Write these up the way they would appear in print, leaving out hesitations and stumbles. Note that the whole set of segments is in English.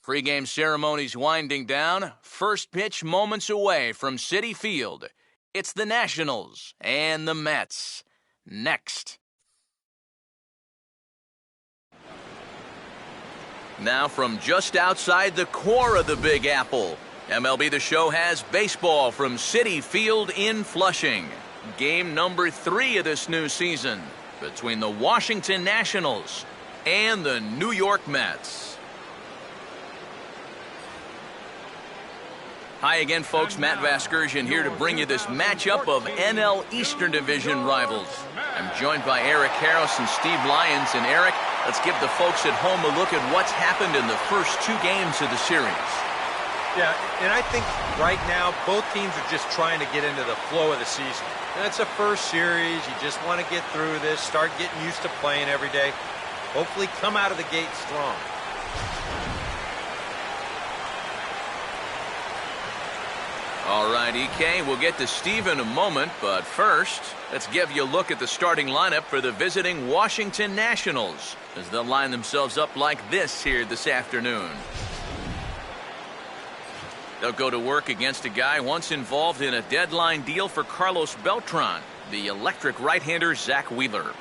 Pre-game ceremonies winding down. First pitch moments away from Citi Field. It's the Nationals and the Mets. Next. Now from just outside the core of the Big Apple, MLB The Show has baseball from Citi Field in Flushing. Game number 3 of this new season between the Washington Nationals and the New York Mets. Hi again, folks. Matt Vasgersian here to bring you this matchup of NL Eastern Division rivals. I'm joined by Eric Harris and Steve Lyons. And Eric, let's give the folks at home a look at what's happened in the first 2 games of the series. Yeah, and I think right now both teams are just trying to get into the flow of the season. That's a first series. You just want to get through this, start getting used to playing every day. Hopefully come out of the gate strong. All right, EK, we'll get to Steve in a moment, but first, let's give you a look at the starting lineup for the visiting Washington Nationals as they'll line themselves up like this here this afternoon. They'll go to work against a guy once involved in a deadline deal for Carlos Beltran, the electric right-hander Zach Wheeler.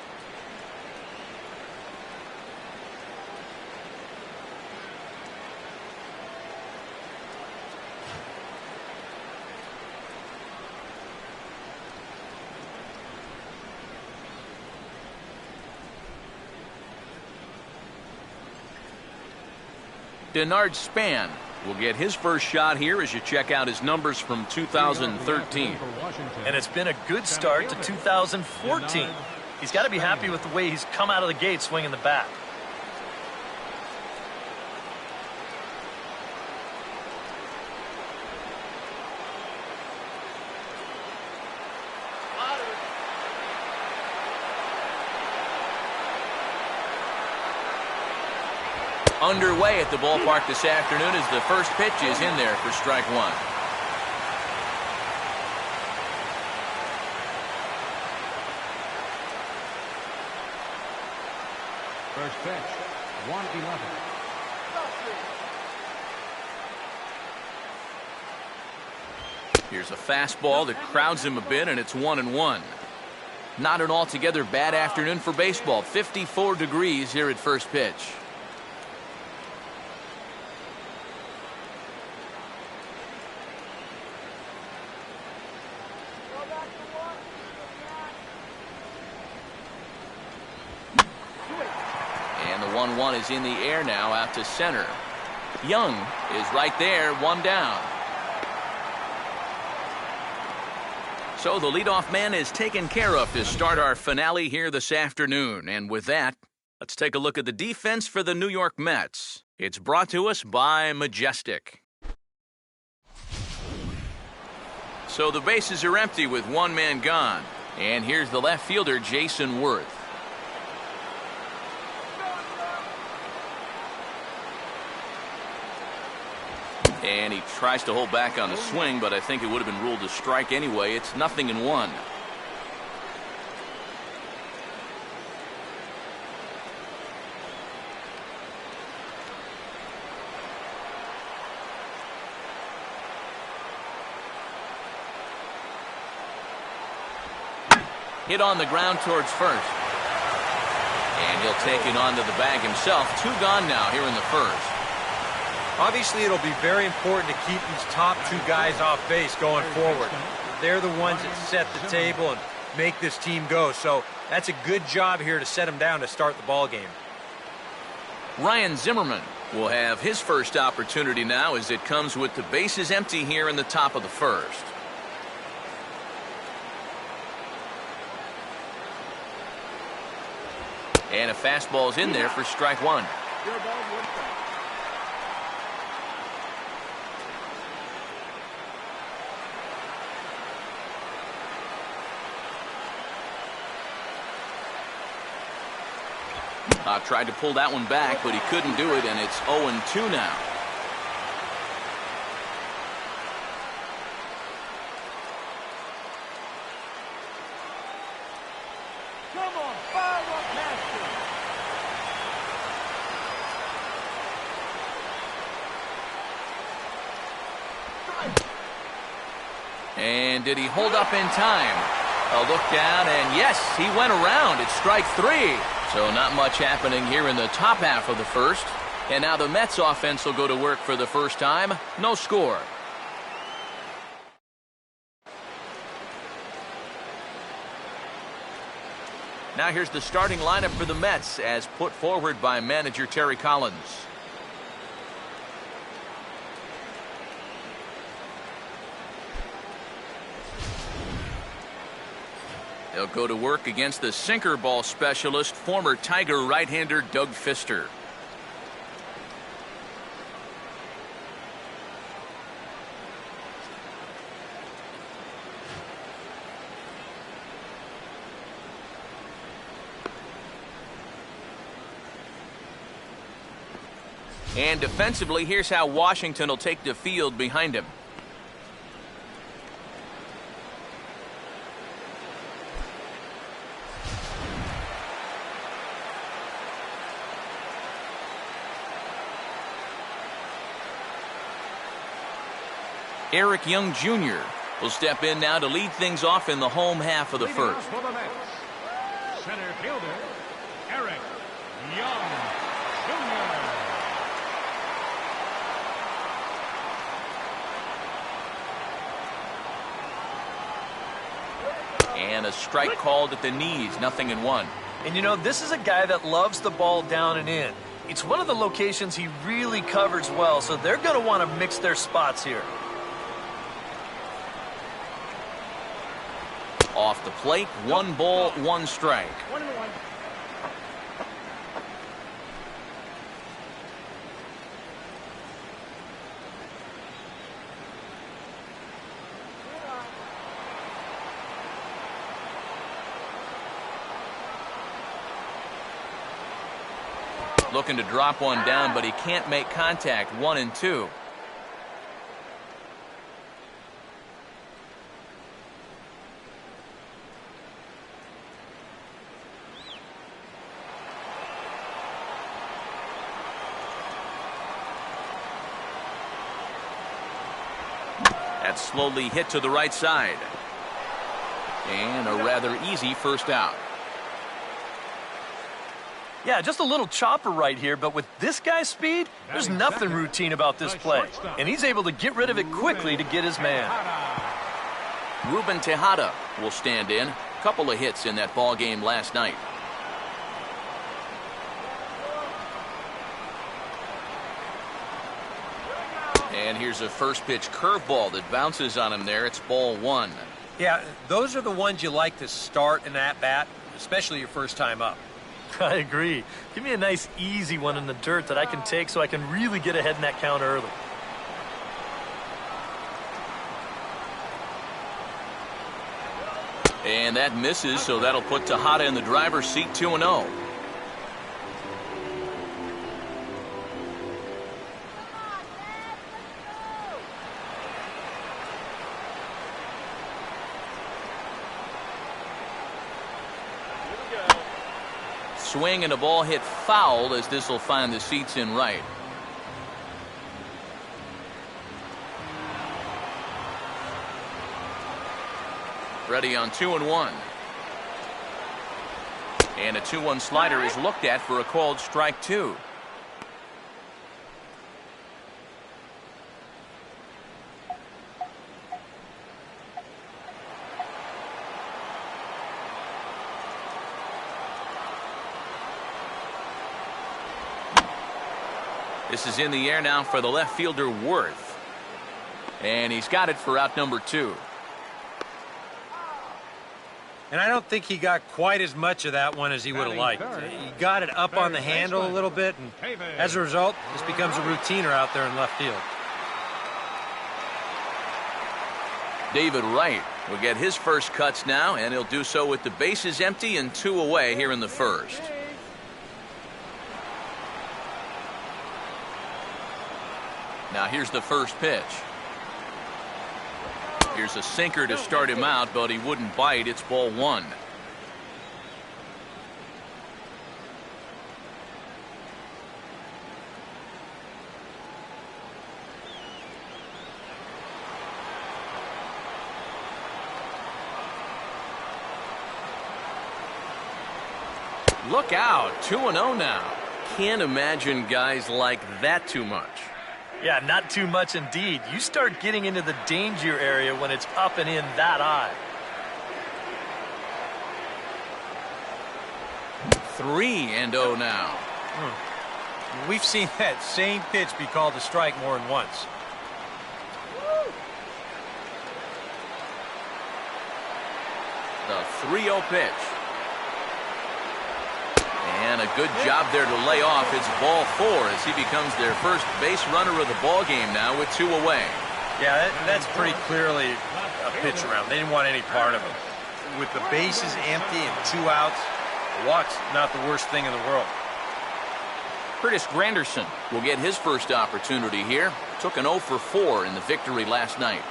Denard Span will get his first shot here as you check out his numbers from 2013. And it's been a good start to 2014. He's got to be happy with the way he's come out of the gate swinging the bat. Underway at the ballpark this afternoon as the first pitch is in there for strike 1. First pitch, 1-11. Here's a fastball that crowds him a bit, and it's 1-1. Not an altogether bad afternoon for baseball. 54 degrees here at first pitch. And the 1-1 is in the air now out to center. Young is right there, 1 down. So the leadoff man is taken care of to start our finale here this afternoon. And with that, let's take a look at the defense for the New York Mets. It's brought to us by Majestic. So the bases are empty with 1 man gone. And here's the left fielder, Jason Worth. And he tries to hold back on the swing, but I think it would have been ruled a strike anyway. It's 0-1. Hit on the ground towards first. And he'll take it onto the bag himself. 2 gone now here in the first. Obviously, it'll be very important to keep these top 2 guys off base going forward. They're the ones that set the table and make this team go. So that's a good job here to set them down to start the ball game. Ryan Zimmerman will have his first opportunity now as it comes with the bases empty here in the top of the first. And a fastball's in there for strike 1. Tried to pull that one back, but he couldn't do it, and it's 0-2 now. Come on, fire up Master. And did he hold up in time? A look down, and yes, he went around. It's strike 3. So not much happening here in the top half of the first. And now the Mets offense will go to work for the first time. No score. Now here's the starting lineup for the Mets as put forward by manager Terry Collins. They'll go to work against the sinker ball specialist, former Tiger right-hander Doug Fister. And defensively, here's how Washington will take the field behind him. Eric Young Jr. will step in now to lead things off in the home half of the first. Center fielder, Eric Young Jr. And a strike called at the knees, 0-1. And you know, this is a guy that loves the ball down and in. It's one of the locations he really covers well, so they're going to want to mix their spots here. Off the plate, 1 ball, 1 strike. 1-1. Looking to drop one down, but he can't make contact. 1-2. That's slowly hit to the right side. And a rather easy first out. Yeah, just a little chopper right here, but with this guy's speed, there's nothing routine about this play. And he's able to get rid of it quickly to get his man. Ruben Tejada will stand in. Couple of hits in that ball game last night. And here's a first pitch curveball that bounces on him there. It's ball 1. Yeah, those are the ones you like to start in that bat, especially your first time up. I agree. Give me a nice, easy one in the dirt that I can take so I can really get ahead in that count early. And that misses, so that'll put Tejada in the driver's seat, 2-0. Swing and a ball hit foul as this will find the seats in right. Ready on 2-1. And a 2-1 slider is looked at for a called strike 2. This is in the air now for the left fielder, Worth. And he's got it for out number 2. And I don't think he got quite as much of that one as he would have liked. He got it up on the handle a little bit, and as a result, this becomes a routiner out there in left field. David Wright will get his first cuts now, and he'll do so with the bases empty and 2 away here in the first. Now here's the first pitch. Here's a sinker to start him out, but he wouldn't bite. It's ball 1. Look out, 2-0 now. Can't imagine guys like that too much. Yeah, not too much indeed. You start getting into the danger area when it's up and in that high. 3-0 now. We've seen that same pitch be called a strike more than once. The 3-0 pitch. And a good job there to lay off. It's ball 4 as he becomes their first base runner of the ball game now with 2 away. Yeah, that's pretty clearly a pitch around. They didn't want any part of him. With the bases empty and 2 outs, a walk's not the worst thing in the world. Curtis Granderson will get his first opportunity here. Took an 0 for 4 in the victory last night.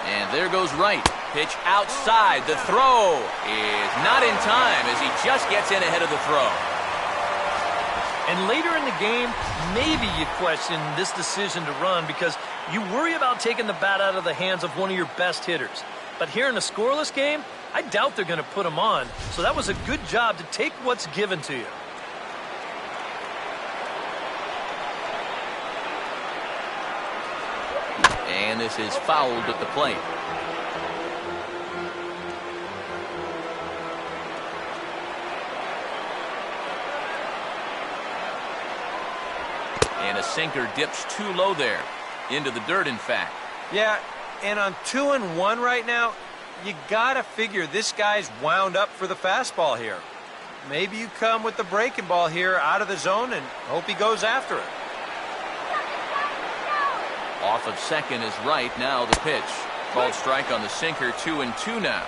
And there goes right. Pitch outside. The throw is not in time as he just gets in ahead of the throw. And later in the game, maybe you question this decision to run because you worry about taking the bat out of the hands of one of your best hitters. But here in a scoreless game, I doubt they're going to put him on. So that was a good job to take what's given to you. And this is fouled at the plate. And a sinker dips too low there. Into the dirt, in fact. Yeah, and on 2-1 right now, you gotta figure this guy's wound up for the fastball here. Maybe you come with the breaking ball here out of the zone and hope he goes after it. Off of second is right. Now the pitch. Called strike on the sinker. 2-2 now.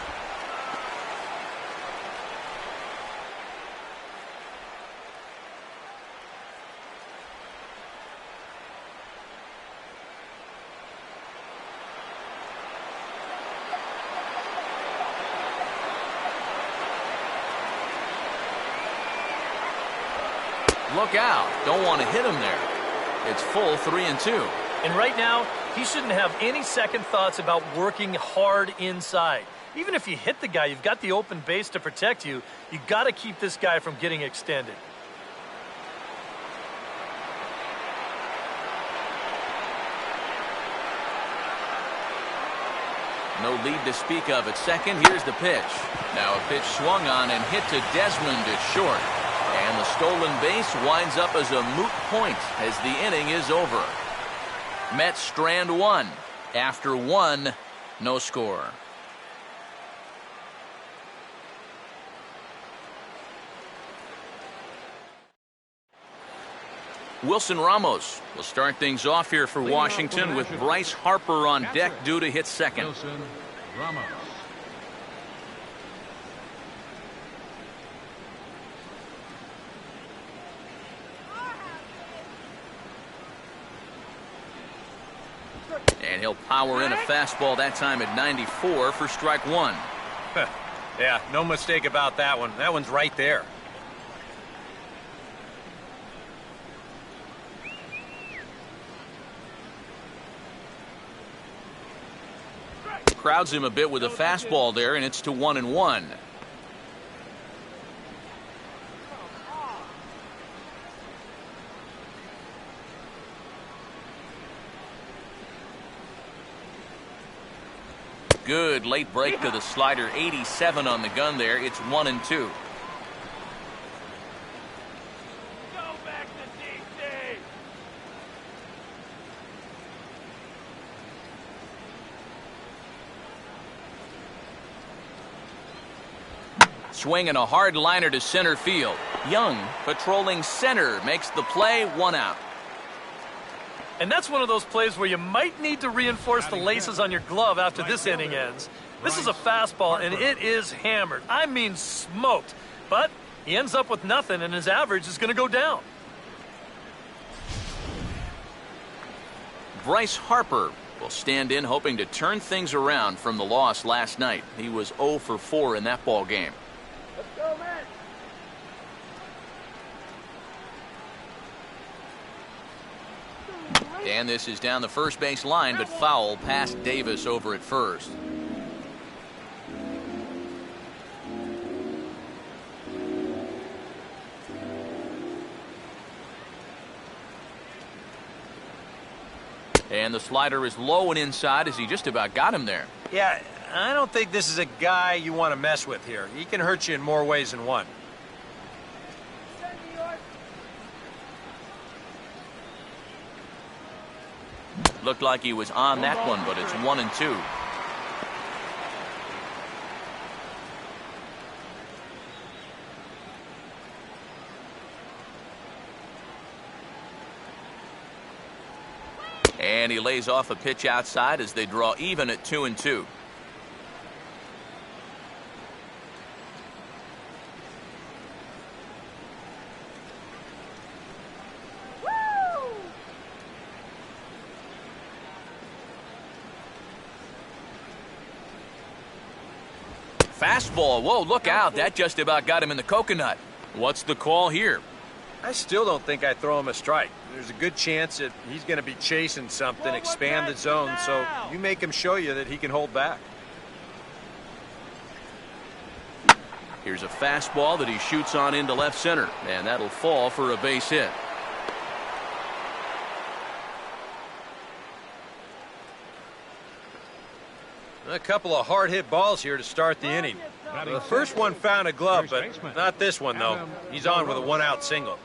Look out. Don't want to hit him there. It's full 3-2. And right now, he shouldn't have any second thoughts about working hard inside. Even if you hit the guy, you've got the open base to protect you. You got to keep this guy from getting extended. No lead to speak of at second. Here's the pitch. Now a pitch swung on and hit to Desmond at short. And the stolen base winds up as a moot point as the inning is over. Mets strand 1. After 1, no score. Wilson Ramos will start things off here for Washington with Bryce Harper on deck due to hit second. Wilson Ramos. And he'll power in a fastball that time at 94 for strike 1. Yeah, no mistake about that one. That one's right there. Crowds him a bit with a fastball there, and it's to 1-1. Good late break to the slider. 87 on the gun there. It's 1-2. Swinging a hard liner to center field. Young patrolling center makes the play. 1 out. And that's one of those plays where you might need to reinforce the laces on your glove after this inning ends. This is a fastball, and it is hammered. I mean smoked. But he ends up with nothing, and his average is going to go down. Bryce Harper will stand in hoping to turn things around from the loss last night. He was 0 for 4 in that ball game. Let's go, man. And this is down the first base line, but foul past Davis over at first. And the slider is low and inside as he just about got him there. Yeah, I don't think this is a guy you want to mess with here. He can hurt you in more ways than one. Looked like he was on that one, but it's 1-2. And he lays off a pitch outside as they draw even at 2-2. Fastball. Whoa, look out. That just about got him in the coconut. What's the call here? I still don't think I throw him a strike. There's a good chance that he's going to be chasing something, expand the zone, so you make him show you that he can hold back. Here's a fastball that he shoots on into left center, and that'll fall for a base hit. A couple of hard-hit balls here to start the inning. The first one found a glove, but not this one, though. He's on with a one-out single.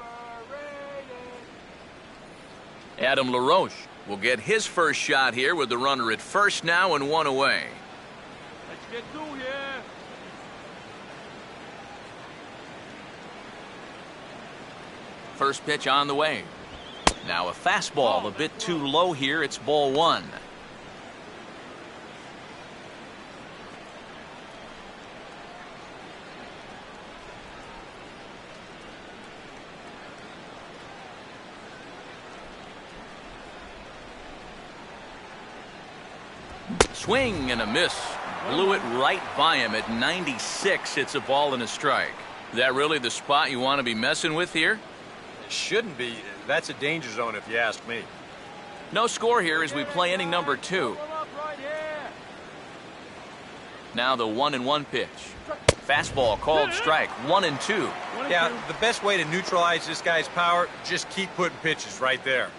Adam LaRoche will get his first shot here with the runner at first now and one away. Let's get through here. First pitch on the way. Now a fastball a bit too low here. It's ball one. Swing and a miss. Blew it right by him at 96. It's a ball and a strike. Is that really the spot you want to be messing with here? It shouldn't be. That's a danger zone if you ask me. No score here as we play inning number 2. Now the 1-1 pitch. Fastball called strike. 1-2. Yeah, the best way to neutralize this guy's power, just keep putting pitches right there.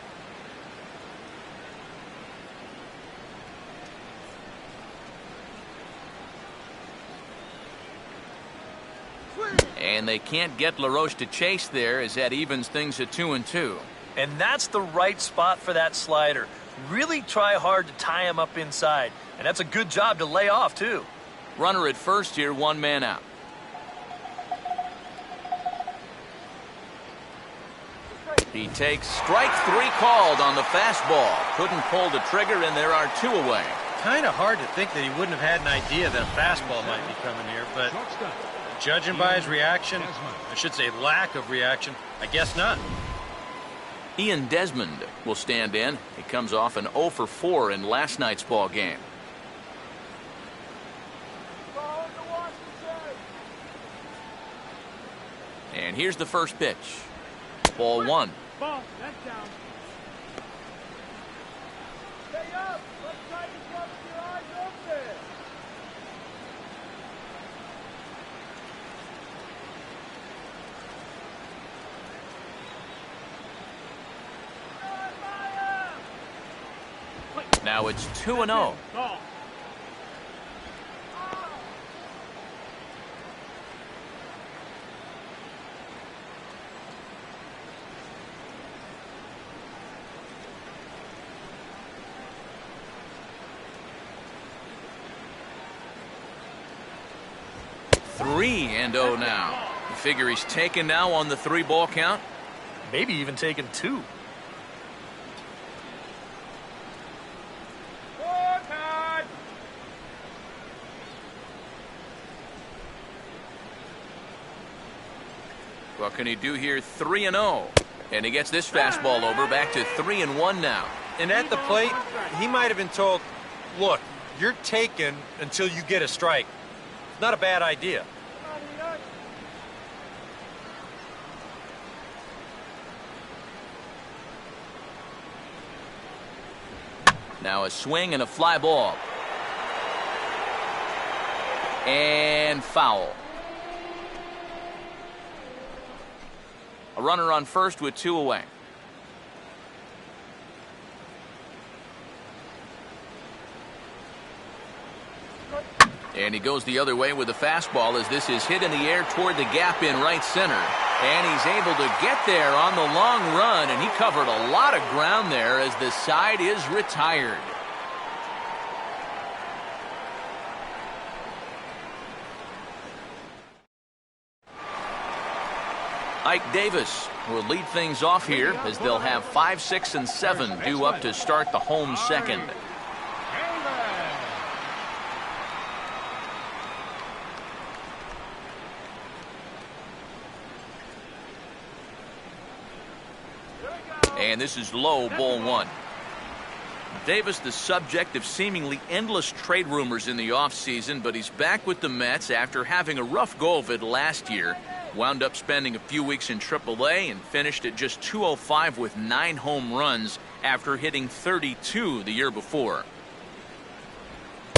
And they can't get LaRoche to chase there as that evens things at 2-2. And that's the right spot for that slider. Really try hard to tie him up inside. And that's a good job to lay off, too. Runner at first here, one man out. He takes strike 3 called on the fastball. Couldn't pull the trigger, and there are 2 away. Kind of hard to think that he wouldn't have had an idea that a fastball might be coming here, but judging by his reaction, I should say lack of reaction, I guess not. Ian Desmond will stand in. He comes off an 0 for 4 in last night's ball game. And here's the first pitch. Ball 1. Ball, that's down. Stay up. Let's try to come with your eyes open. Now it's 2-0. Ball. Three and 0 now. You figure he's taken now on the 3-ball count? Maybe even taking 2. What can he do here? 3-0. And he gets this fastball over, back to 3-1 now. And at the plate, he might have been told, look, you're taken until you get a strike. Not a bad idea. Now a swing and a fly ball. And foul. A runner on first with 2 away. And he goes the other way with the fastball as this is hit in the air toward the gap in right center. And he's able to get there on the long run, and he covered a lot of ground there as the side is retired. Ike Davis will lead things off here as they'll have 5, 6, and 7 due up to start the home second. And this is low, ball 1. Davis, the subject of seemingly endless trade rumors in the offseason, but he's back with the Mets after having a rough go of it last year. Wound up spending a few weeks in AAA and finished at just .205 with 9 home runs after hitting 32 the year before.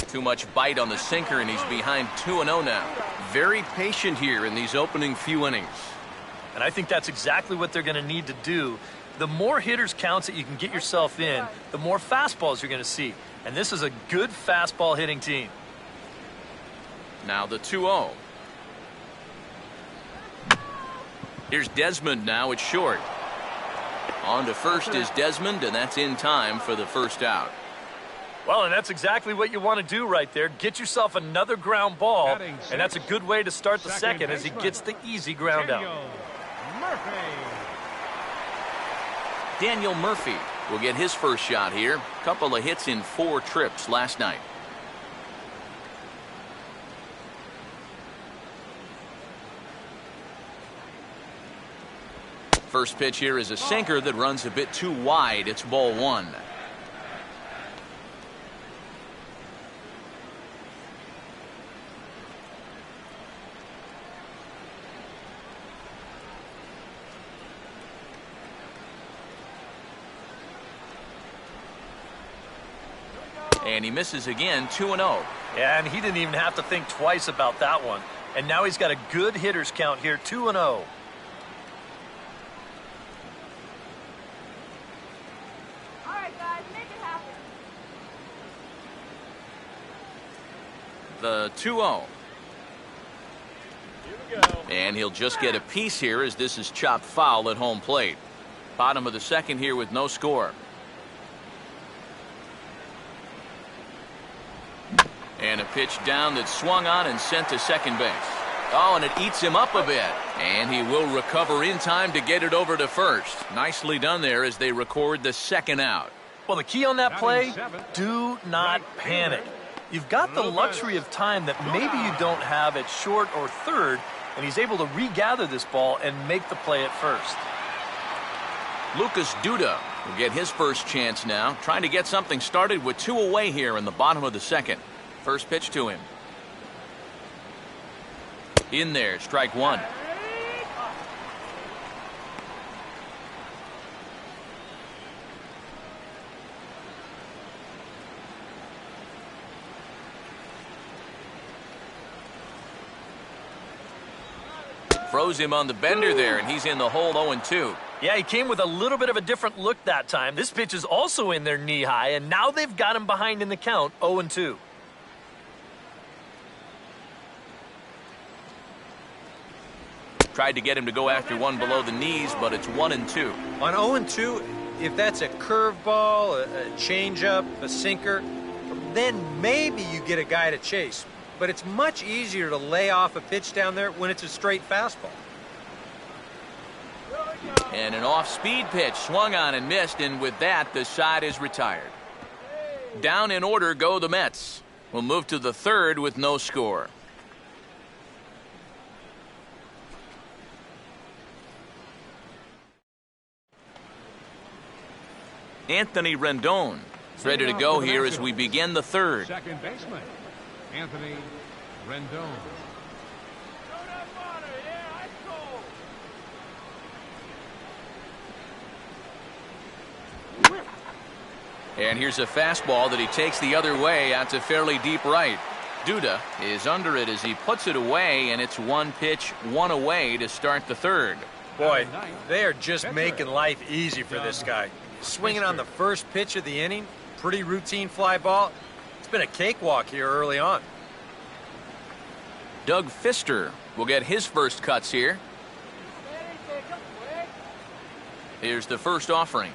Too much bite on the sinker, and he's behind 2-0 now. Very patient here in these opening few innings. And I think that's exactly what they're going to need to do. The more hitters counts that you can get yourself in, the more fastballs you're going to see. And this is a good fastball hitting team. Now the 2-0. Here's Desmond now at short. On to first is Desmond, and that's in time for the first out. Well, and that's exactly what you want to do right there. Get yourself another ground ball, and that's a good way to start the second as he gets the easy ground out. Daniel Murphy will get his first shot here. Couple of hits in 4 trips last night. First pitch here is a sinker that runs a bit too wide. It's ball 1. And he misses again, 2-0. Yeah, and he didn't even have to think twice about that one. And now he's got a good hitters count here, 2-0. All right, guys, make it happen. The 2-0. Here we go. And he'll just get a piece here as this is chopped foul at home plate. Bottom of the second here with no score. And a pitch down that's swung on and sent to second base. Oh, and it eats him up a bit. And he will recover in time to get it over to first. Nicely done there as they record the second out. Well, the key on that play, do not panic. You've got the luxury of time that maybe you don't have at short or third, and he's able to regather this ball and make the play at first. Lucas Duda will get his first chance now, trying to get something started with 2 away here in the bottom of the second. First pitch to him. In there, strike 1. Froze him on the bender there, and he's in the hole 0-2. Yeah, he came with a little bit of a different look that time. This pitch is also in there knee high, and now they've got him behind in the count, 0-2. Tried to get him to go after one below the knees, but it's 1-2. On 0-2, if that's a curveball, a changeup, a sinker, then maybe you get a guy to chase. But it's much easier to lay off a pitch down there when it's a straight fastball. And an off-speed pitch swung on and missed, and with that, the side is retired. Down in order go the Mets. We'll move to the third with no score. Anthony Rendon is ready to go here as we begin the third. Second baseman, Anthony Rendon. And here's a fastball that he takes the other way out to fairly deep right. Duda is under it as he puts it away, and it's 1 pitch, 1 away to start the third. Boy, they are just making life easy for this guy. Swinging on the first pitch of the inning, pretty routine fly ball. It's been a cakewalk here early on. Doug Fister will get his first cuts here. Steady, Jacob, quick. Here's the first offering.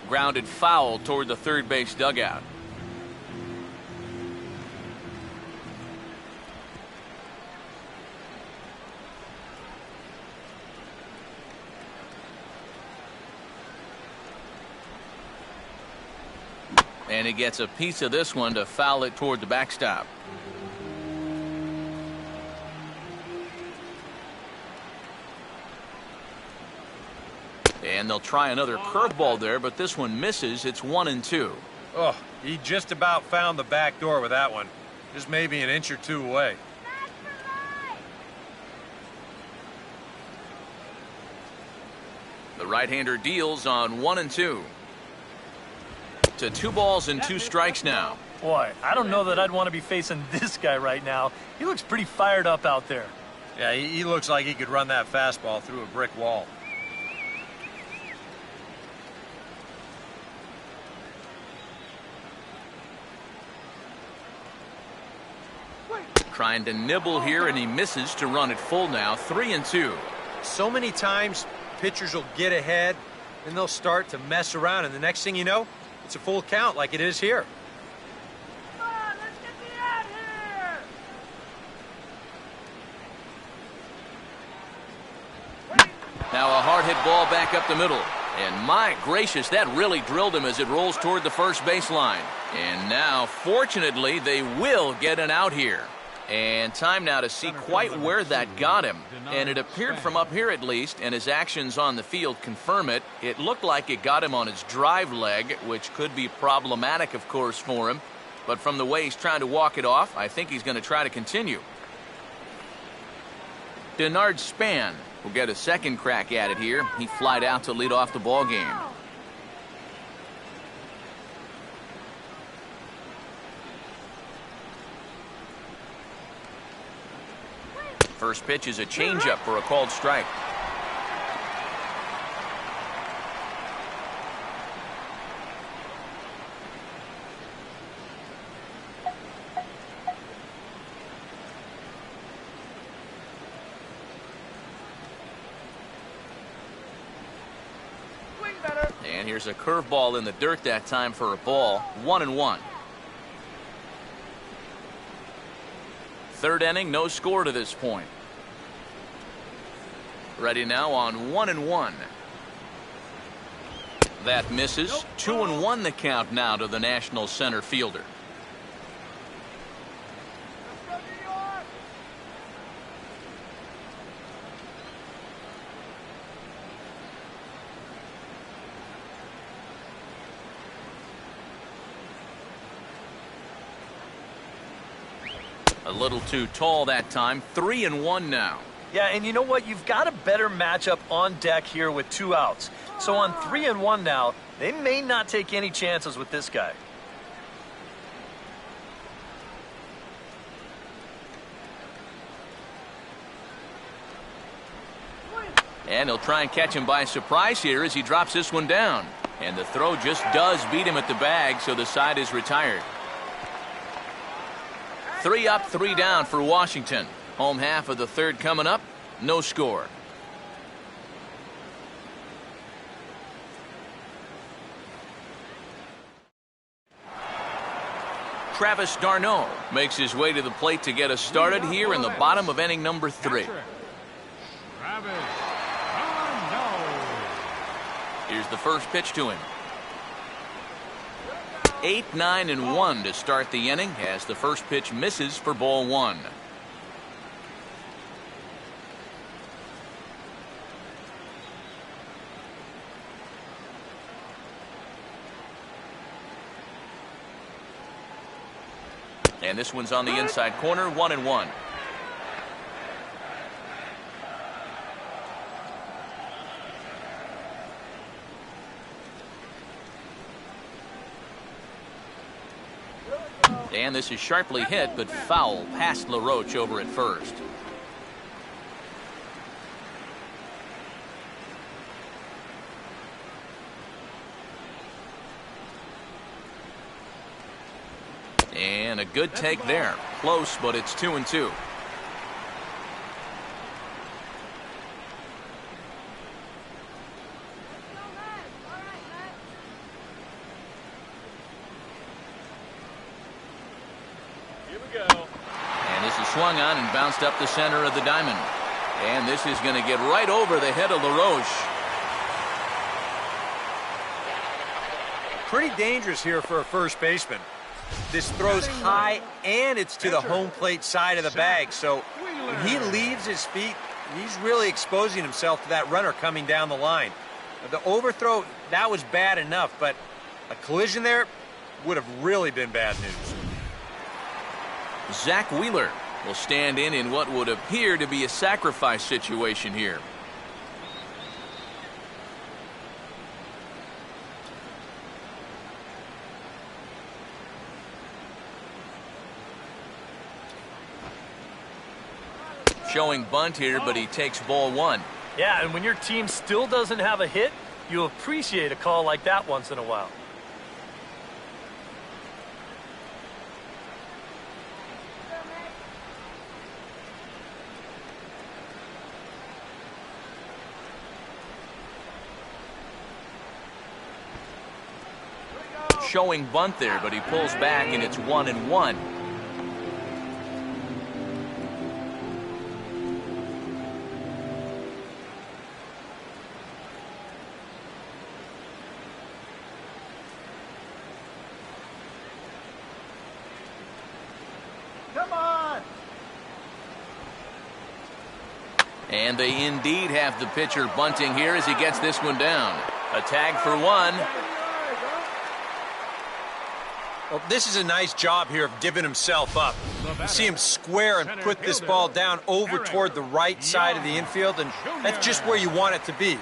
Grounded foul toward the third base dugout. And he gets a piece of this one to foul it toward the backstop. And they'll try another curveball there, but this one misses. It's 1-2. Oh, he just about found the back door with that one. Just maybe an inch or two away. The right-hander deals on 1-2. To 2 balls and 2 strikes now. Boy, I don't know that I'd want to be facing this guy right now. He looks pretty fired up out there. Yeah, he looks like he could run that fastball through a brick wall. Trying to nibble here, and he misses to run it full now. 3-2. So many times pitchers will get ahead and they'll start to mess around, and the next thing you know, it's a full count like it is here. Come on, let's get me out here. Now a hard hit ball back up the middle. And my gracious, that really drilled him as it rolls toward the first baseline. And now, fortunately, they will get an out here. And time now to see quite where that got him. And it appeared from up here at least, and his actions on the field confirm it. It looked like it got him on his drive leg, which could be problematic, of course, for him. But from the way he's trying to walk it off, I think he's going to try to continue. Denard Span will get a second crack at it here. He flied out to lead off the ball game. First pitch is a changeup for a called strike. Swing better. And here's a curveball in the dirt that time for a ball. 1-1. Third inning, no score to this point. Ready now on 1-1. That misses. 2-1 the count now to the National center fielder. Let's go, New York. A little too tall that time. 3-1 now. Yeah, and you know what? You've got a better matchup on deck here with 2 outs. So on 3-1 now, they may not take any chances with this guy. And he'll try and catch him by surprise here as he drops this one down. And the throw just does beat him at the bag, so the side is retired. 3 up, 3 down for Washington. Home half of the third coming up. No score. Travis d'Arnaud makes his way to the plate to get us started here in the bottom of inning number 3. Travis d'Arnaud. Here's the first pitch to him. 8, 9, and 1 to start the inning as the first pitch misses for ball 1. And this one's on the inside corner, 1-1. And this is sharply hit, but foul past LaRoche over at first. And a good take there. Close, but it's 2-2. And this is swung on and bounced up the center of the diamond. And this is going to get right over the head of LaRoche. Pretty dangerous here for a first baseman. This throws high, and it's to the home plate side of the bag. So when he leaves his feet, he's really exposing himself to that runner coming down the line. The overthrow, that was bad enough, but a collision there would have really been bad news. Zach Wheeler will stand in what would appear to be a sacrifice situation here. Showing bunt here, but he takes ball one. Yeah, and when your team still doesn't have a hit, you appreciate a call like that once in a while. Showing bunt there, but he pulls back, and it's 1-1. Come on! And they indeed have the pitcher bunting here as he gets this one down. A tag for one. Well, this is a nice job here of giving himself up. You see him square and put this ball down over toward the right side of the infield, and that's just where you want it to be.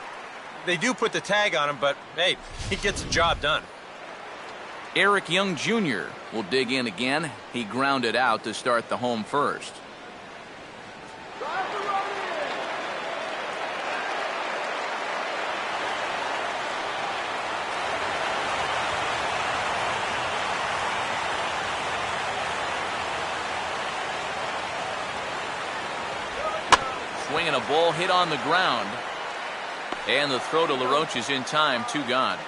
They do put the tag on him, but, hey, he gets the job done. Eric Young Jr. will dig in again. He grounded out to start the home first. Swinging a ball hit on the ground. And the throw to LaRoche is in time. 2 gone.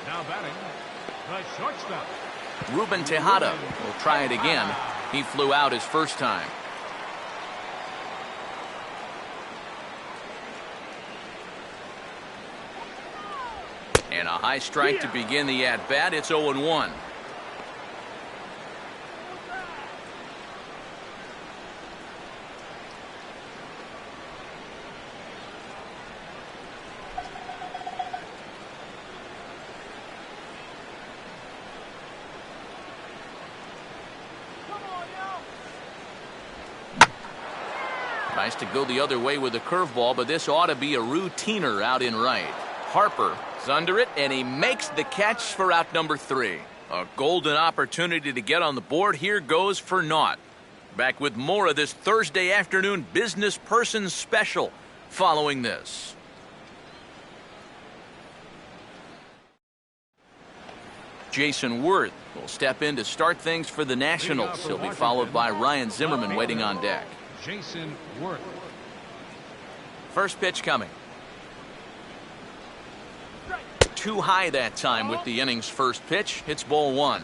Now batting, the shortstop. Ruben Tejada will try it again. He flew out his first time. And a high strike to begin the at-bat. It's 0-1. Tries to go the other way with a curveball, but this ought to be a routiner out in right. Harper is under it, and he makes the catch for out number 3. A golden opportunity to get on the board. Here goes for naught. Back with more of this Thursday afternoon business person special following this. Jason Worth will step in to start things for the Nationals. He'll be followed by Ryan Zimmerman waiting on deck. Jason Worth. First pitch coming. Too high that time with the inning's first pitch. It's ball 1.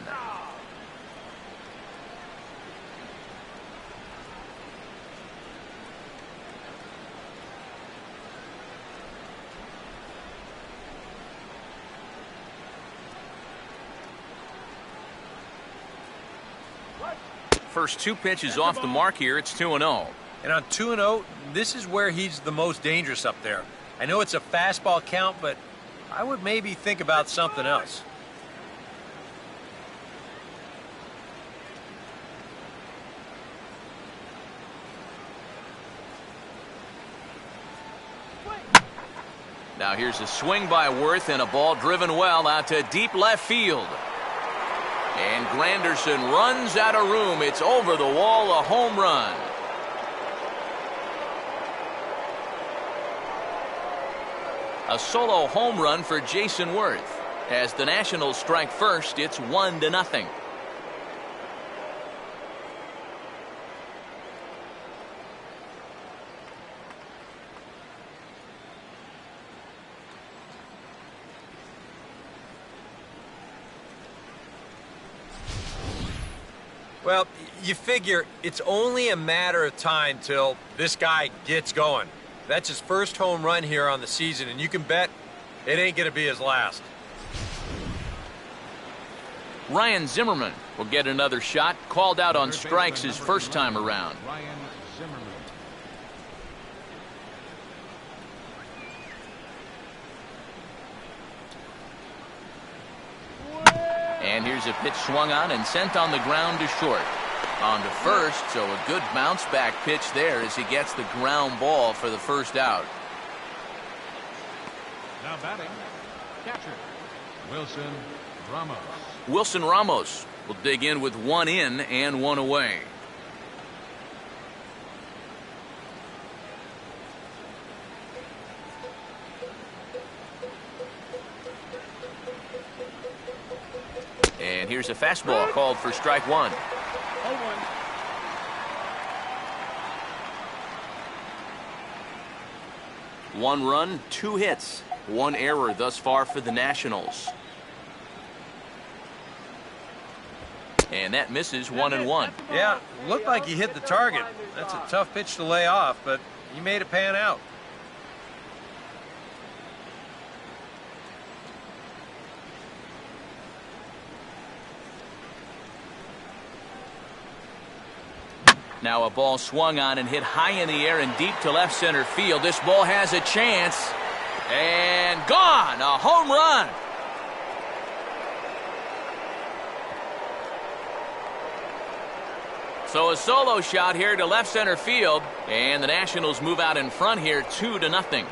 First 2 pitches off the mark here. It's 2-0. And on 2-0, this is where he's the most dangerous up there. I know it's a fastball count, but I would maybe think about something else. Now here's a swing by Worth and a ball driven well out to deep left field. And Granderson runs out of room. It's over the wall, a home run. A solo home run for Jason Worth. As the Nationals strike first, it's 1-0. Well, you figure it's only a matter of time till this guy gets going. That's his first home run here on the season, and you can bet it ain't going to be his last. Ryan Zimmerman will get another shot, called out on strikes his first time around. Ryan Zimmerman. And here's a pitch swung on and sent on the ground to short. On to first, so a good bounce back pitch there as he gets the ground ball for the first out. Now batting, catcher, Wilson Ramos. Wilson Ramos will dig in with 1 in and 1 away. And here's a fastball called for strike 1. 1 run, 2 hits, 1 error thus far for the Nationals. And that misses 1-1. Yeah, looked like he hit the target. That's a tough pitch to lay off, but he made it pan out. Now a ball swung on and hit high in the air and deep to left center field. This ball has a chance. And gone! A home run! So a solo shot here to left center field. And the Nationals move out in front here 2-0.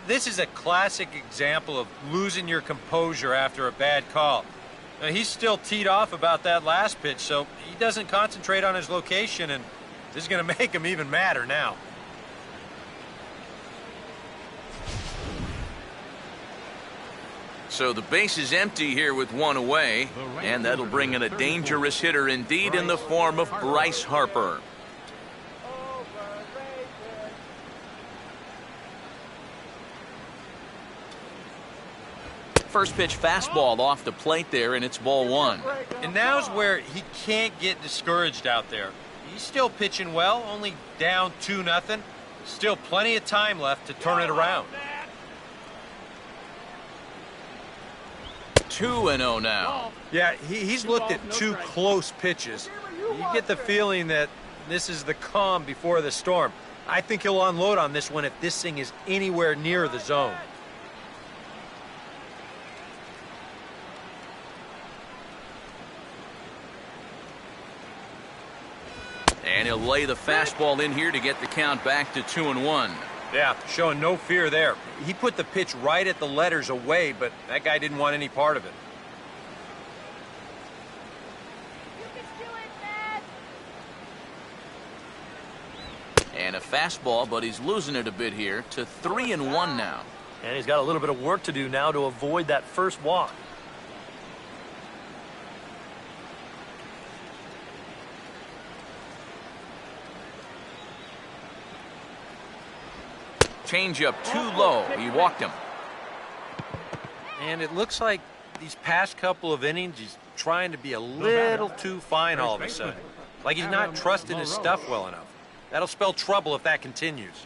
This is a classic example of losing your composure after a bad call. Now, he's still teed off about that last pitch, so he doesn't concentrate on his location, and this is going to make him even madder now. So the base is empty here with 1 away, and that'll bring in a dangerous hitter indeed in the form of Bryce Harper. First pitch fastball off the plate there, and it's ball 1. And now's where he can't get discouraged out there. He's still pitching well, only down 2-0. Still plenty of time left to turn it around. 2-0 now. Yeah, he's looked at 2 close pitches. You get the feeling that this is the calm before the storm. I think he'll unload on this one if this thing is anywhere near the zone. And he'll lay the fastball in here to get the count back to 2-1. Yeah, showing no fear there. He put the pitch right at the letters away, but that guy didn't want any part of it. And a fastball, but he's losing it a bit here to 3-1 now. And he's got a little bit of work to do now to avoid that first walk. Changeup too low. He walked him. And it looks like these past couple of innings, he's trying to be a little too fine all of a sudden. Like he's not trusting his stuff well enough. That'll spell trouble if that continues.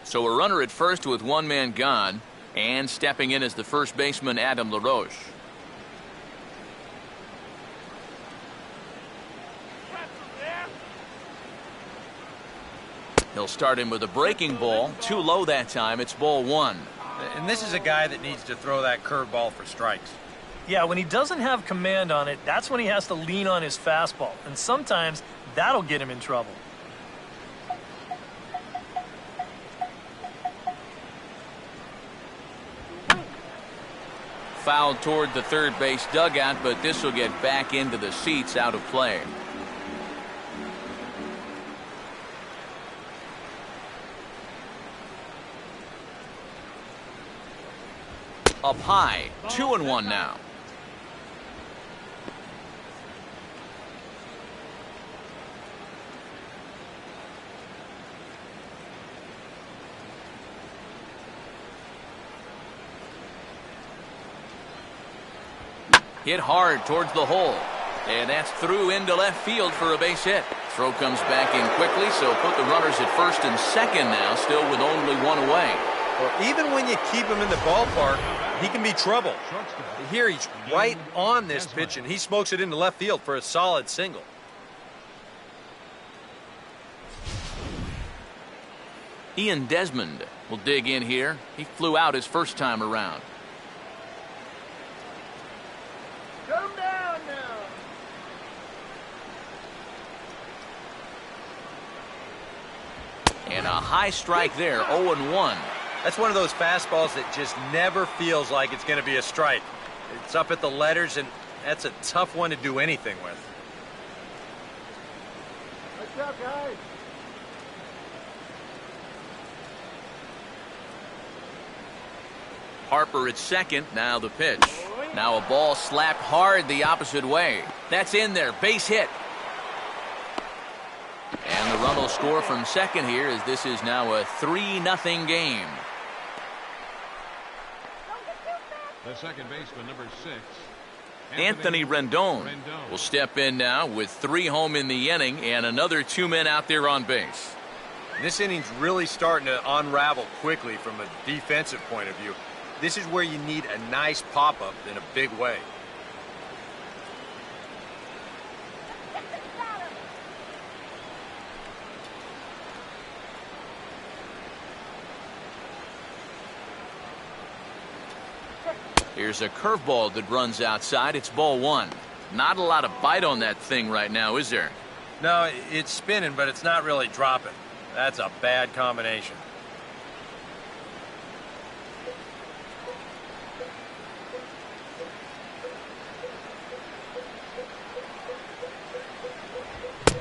So a runner at first with 1 man gone, and stepping in as the first baseman, Adam LaRoche. He'll start him with a breaking ball. Too low that time. It's ball 1. And this is a guy that needs to throw that curveball for strikes. Yeah, when he doesn't have command on it, that's when he has to lean on his fastball. And sometimes that'll get him in trouble. fouled toward the third base dugout, but this will get back into the seats out of play. Up high, 2-1 now. Hit hard towards the hole. And that's through into left field for a base hit. Throw comes back in quickly, so put the runners at first and second now, still with only one away. Well, even when you keep him in the ballpark, he can be trouble. Here he's right on this pitch, and he smokes it into left field for a solid single. Ian Desmond will dig in here. He flew out his first time around. Come down now. And a high strike there, 0-1. That's one of those fastballs that just never feels like it's going to be a strike. It's up at the letters, and that's a tough one to do anything with. What's up, guys? Harper at second, now the pitch. Now a ball slapped hard the opposite way. That's in there, base hit. And the run will score from second here, as this is now a 3-0 game. The second baseman, number 6. Anthony Rendon will step in now with 3 home in the inning and another 2 men out there on base. This inning's really starting to unravel quickly from a defensive point of view. This is where you need a nice pop-up in a big way. Here's a curveball that runs outside. It's ball 1. Not a lot of bite on that thing right now, is there? No, it's spinning, but it's not really dropping. That's a bad combination.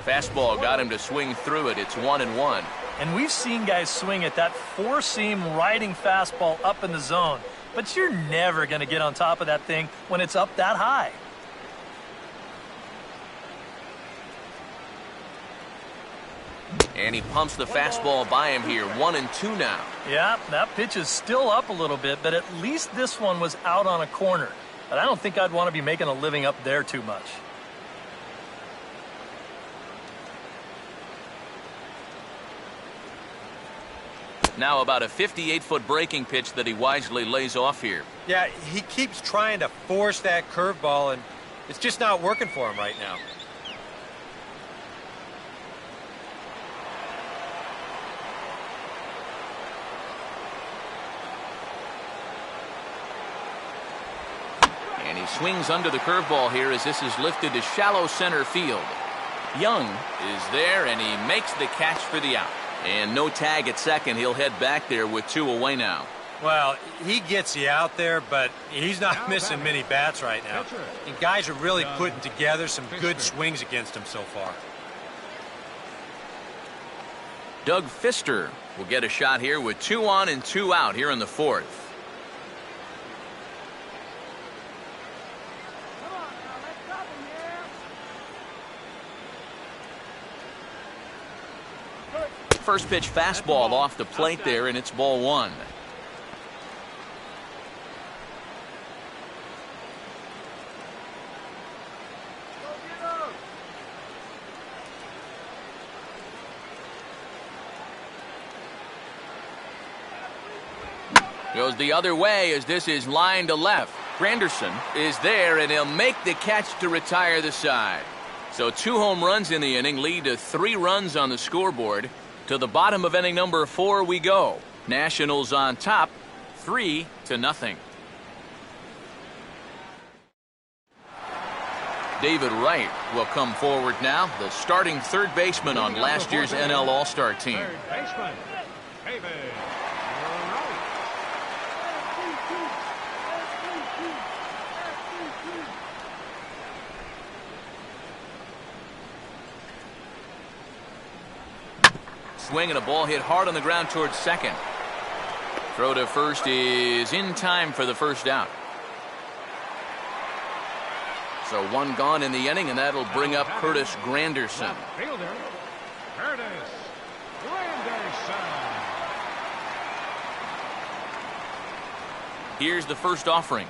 Fastball got him to swing through it. It's 1-1. And we've seen guys swing at that four-seam riding fastball up in the zone. But you're never going to get on top of that thing when it's up that high. And he pumps the fastball by him here. 1-2 now. Yeah, that pitch is still up a little bit, but at least this one was out on a corner. But I don't think I'd want to be making a living up there too much. Now about a 58-foot breaking pitch that he wisely lays off here. Yeah, he keeps trying to force that curveball, and it's just not working for him right now. And he swings under the curveball here as this is lifted to shallow center field. Young is there, and he makes the catch for the out. And no tag at second. He'll head back there with 2 away now. Well, he gets you out there, but he's not missing many bats right now. And guys are really putting together some good swings against him so far. Doug Fister will get a shot here with 2 on and 2 out here in the 4th. Come on now, let's stop him here. First pitch fastball off the plate there, and it's ball 1. Go get him. Goes the other way as this is lined to left. Granderson is there, and he'll make the catch to retire the side. So 2 home runs in the inning lead to 3 runs on the scoreboard. To the bottom of inning number 4 we go. Nationals on top, 3-0. David Wright will come forward now, the starting third baseman on last year's NL All-Star team. Third baseman, David Wright. swing and a ball hit hard on the ground towards second. Throw to first is in time for the first out. So one gone in the inning, and that'll bring up Curtis Granderson. Fielder, Curtis Granderson. Here's the first offering.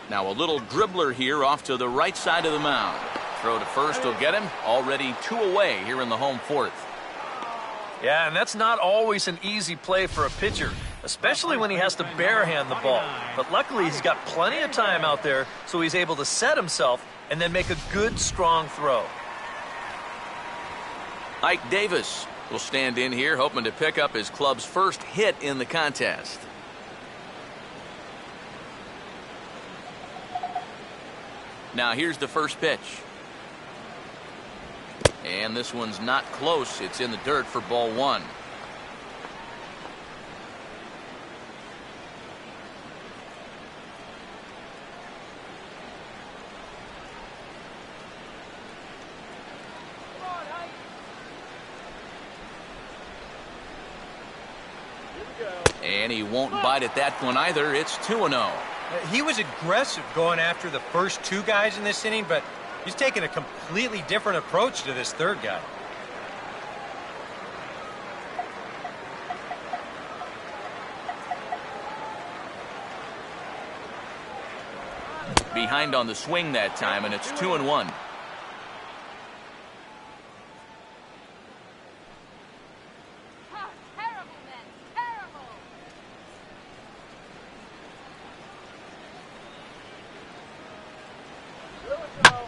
Now a little dribbler here off to the right side of the mound. Throw to first will get him. Already 2 away here in the home fourth. Yeah, and that's not always an easy play for a pitcher, especially when he has to barehand the ball. But luckily, he's got plenty of time out there, so he's able to set himself and then make a good, strong throw. Ike Davis will stand in here, hoping to pick up his club's first hit in the contest. Now here's the first pitch. And this one's not close. It's in the dirt for ball one. And he won't bite at that one either. It's 2-0. He was aggressive going after the first 2 guys in this inning, but he's taking a completely different approach to this third guy. Behind on the swing that time, and it's 2-1.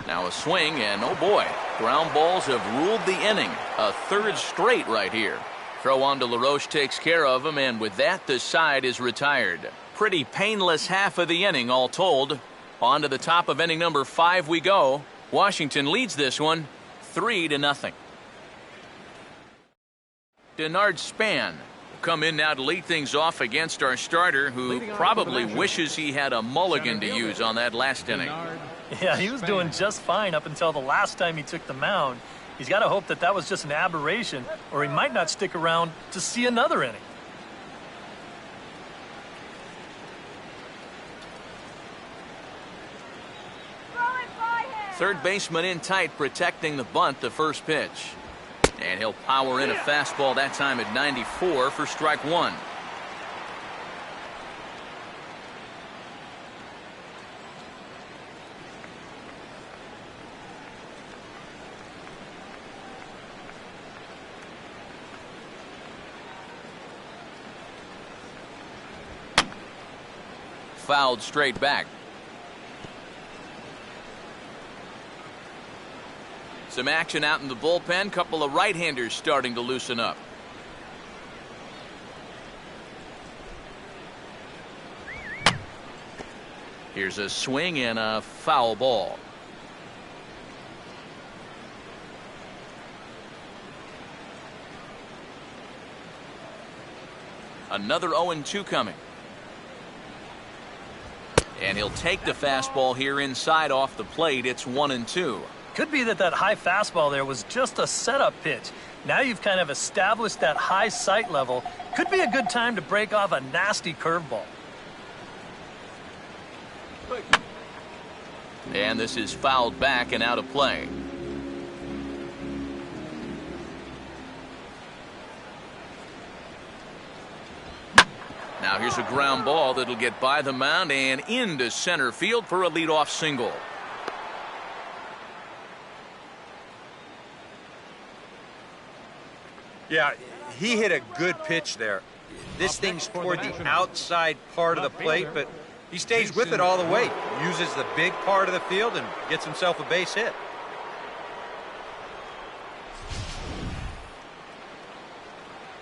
Now a swing, and oh boy, ground balls have ruled the inning. A third straight right here. Throw on to LaRoche takes care of him, and with that, the side is retired. Pretty painless half of the inning, all told. On to the top of inning number 5 we go. Washington leads this one 3-0. Denard Span will come in now to lead things off against our starter, who probably wishes he had a mulligan to use on that last inning. Yeah, he was doing just fine up until the last time he took the mound. He's got to hope that that was just an aberration, or he might not stick around to see another inning. Third baseman in tight, protecting the bunt, the first pitch. And he'll power in a fastball that time at 94 for strike one. Fouled straight back. Some action out in the bullpen. Couple of right-handers starting to loosen up. Here's a swing and a foul ball. Another 0-2 coming. And he'll take the fastball here inside off the plate. It's 1-2. Could be that high fastball there was just a setup pitch. Now you've kind of established that high sight level. Could be a good time to break off a nasty curveball. And this is fouled back and out of play. Now here's a ground ball that'll get by the mound and into center field for a leadoff single. Yeah, he hit a good pitch there. This thing's toward the outside part of the plate, but he stays with it all the way. Uses the big part of the field and gets himself a base hit.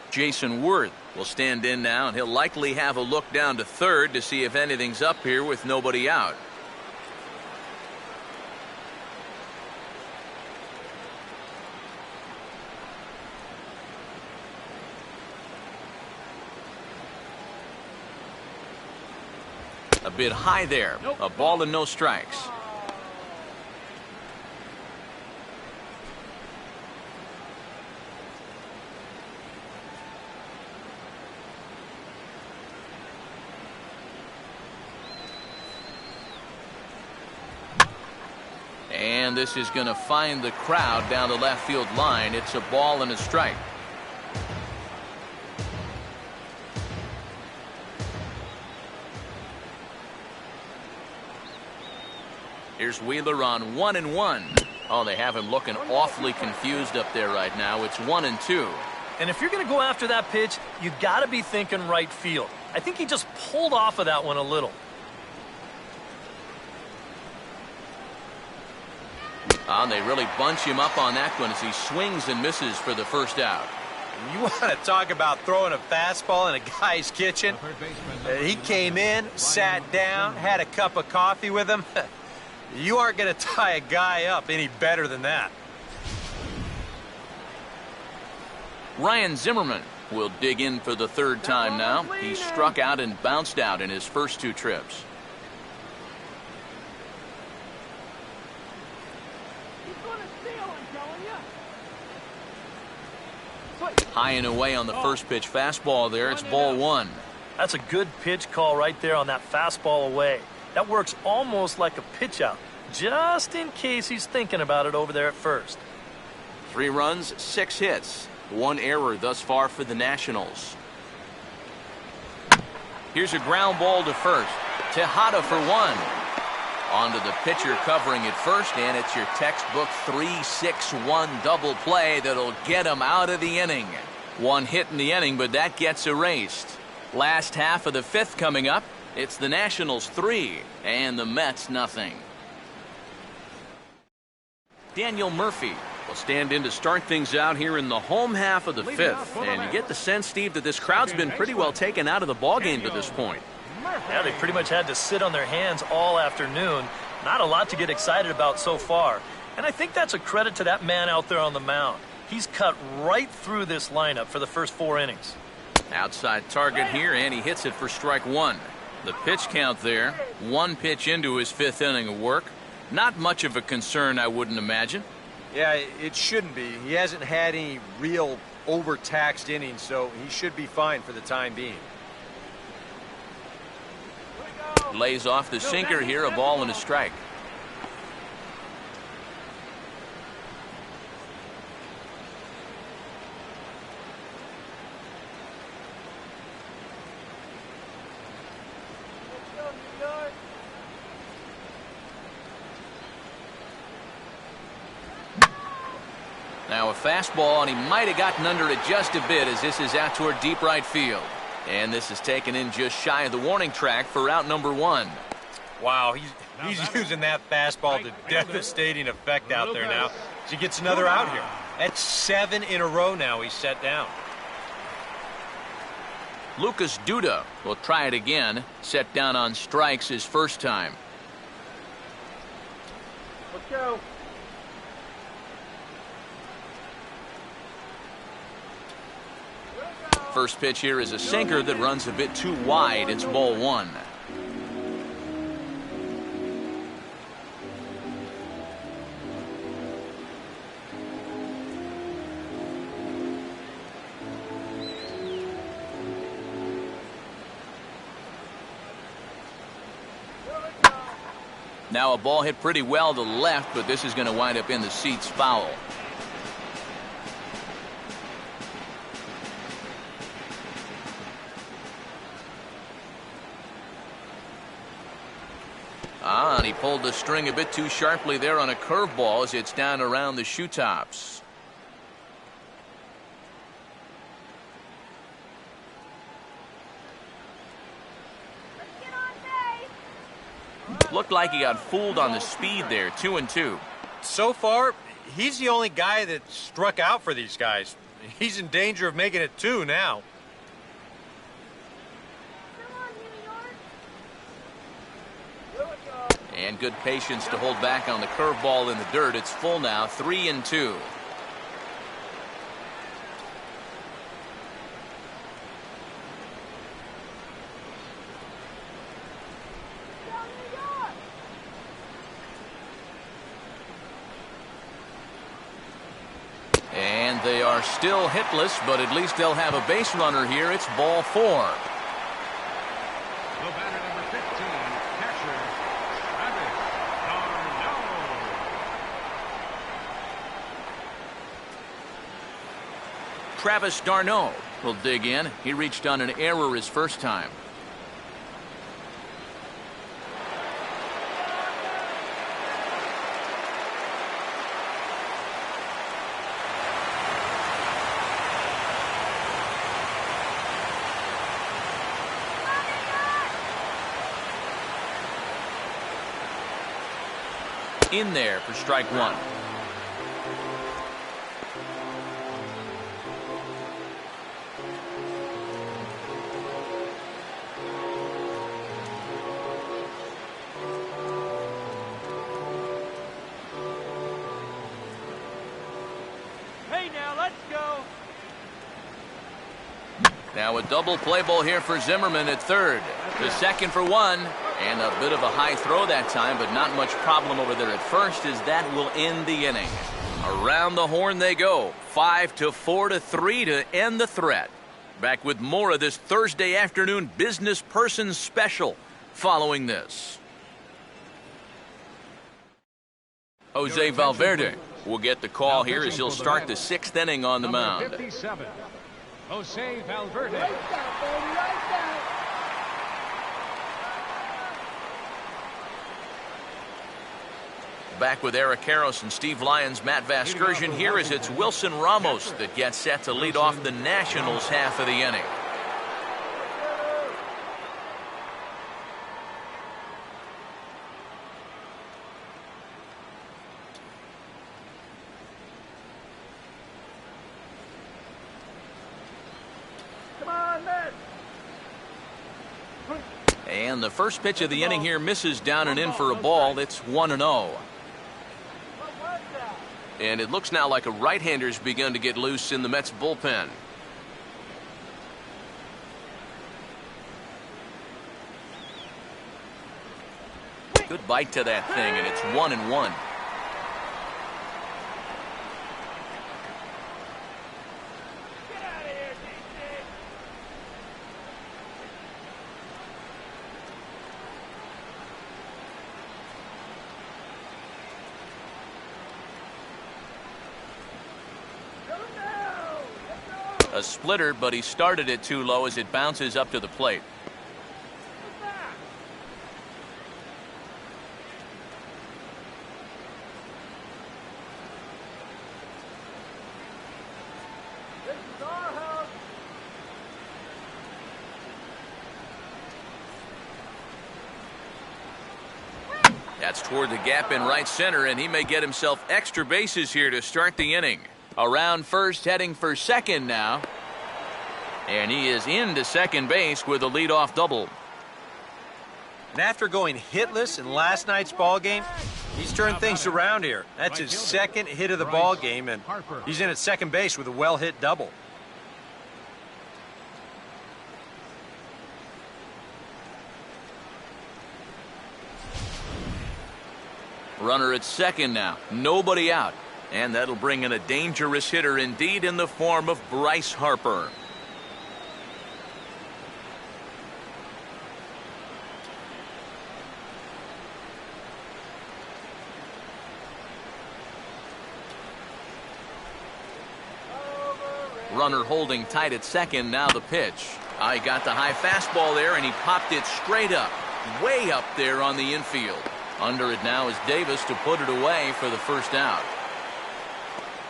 Jason Worth will stand in now, and he'll likely have a look down to third to see if anything's up here with nobody out. A bit high there. A ball and no strikes. And this is going to find the crowd down the left field line. It's a ball and a strike. Here's Wheeler on 1-1. Oh, they have him looking awfully confused up there right now. It's 1-2. And if you're going to go after that pitch, you got to be thinking right field. I think he just pulled off of that one a little. And they really bunch him up on that one as he swings and misses for the first out. You want to talk about throwing a fastball in a guy's kitchen? He came in, sat down, had a cup of coffee with him. You aren't going to tie a guy up any better than that. Ryan Zimmerman will dig in for the third time now. He struck out and bounced out in his first 2 trips. High and away on the first pitch fastball there. It's ball 1. That's a good pitch call right there on that fastball away. That works almost like a pitch out, just in case he's thinking about it over there at first. 3 runs, 6 hits. 1 error thus far for the Nationals. Here's a ground ball to first. Tejada for 1. Onto the pitcher covering at first, and it's your textbook 3-6-1 double play that'll get him out of the inning. 1 hit in the inning, but that gets erased. Last half of the 5th coming up. It's the Nationals 3 and the Mets nothing. Daniel Murphy will stand in to start things out here in the home half of the 5th. And you get the sense, Steve, that this crowd's been pretty well taken out of the ballgame to this point. Yeah, they pretty much had to sit on their hands all afternoon. Not a lot to get excited about so far. And I think that's a credit to that man out there on the mound. He's cut right through this lineup for the first 4 innings. Outside target here, and he hits it for strike 1. The pitch count there, 1 pitch into his 5th inning of work. Not much of a concern, I wouldn't imagine. Yeah, it shouldn't be. He hasn't had any real overtaxed innings, so he should be fine for the time being. Lays off the sinker here, a ball and a strike. Now a fastball, and he might have gotten under it just a bit as this is out toward deep right field. And this is taken in just shy of the warning track for out number 1. Wow, he's using that fastball to devastating effect out there now. As he gets another out here. That's 7 in a row now he's set down. Lucas Duda will try it again. Set down on strikes his first time. Let's go. First pitch here is a sinker that runs a bit too wide. It's ball 1. Now a ball hit pretty well to left, but this is going to wind up in the seats foul. And he pulled the string a bit too sharply there on a curveball as it's down around the shoe tops. Looked like he got fooled on the speed there. 2-2. So far, he's the only guy that struck out for these guys. He's in danger of making it 2 now. And good patience to hold back on the curveball in the dirt. It's full now, 3-2. And they are still hitless, but at least they'll have a base runner here. It's ball 4. The batter number 15, catcher, Travis Darno. Travis d'Arnaud will dig in. He reached on an error his first time. In there for strike one. Hey, now let's go. Now a double play ball here for Zimmerman at third. The second for one. And a bit of a high throw that time, but not much problem over there at first, as that will end the inning. Around the horn they go. 5-4-3 to end the threat. Back with more of this Thursday afternoon business person special following this. Jose Valverde will get the call here as he'll start the sixth inning on the mound. 57, Jose Valverde. Right down, baby, right down. Back with Eric Karros and Steve Lyons, Matt Vasgersian here as it's Wilson Ramos that gets set to lead off the Nationals half of the inning. Come on, man. And the first pitch of the inning here misses down and in for a ball. It's 1-0. And it looks now like a right-hander's begun to get loose in the Mets bullpen. Good bite to that thing, and it's 1-1. A splitter, but he started it too low as it bounces up to the plate. This is our house. That's toward the gap in right center, and he may get himself extra bases here to start the inning. Around first, heading for second now. And he is into second base with a leadoff double. And after going hitless in last night's ball game, he's turned things around here. That's his second hit of the ball game, and he's in at second base with a well-hit double. Runner at second now. Nobody out. And that'll bring in a dangerous hitter indeed in the form of Bryce Harper. Runner holding tight at second. Now the pitch. I got the high fastball there, and he popped it straight up. Way up there on the infield. Under it now is Davis to put it away for the first out.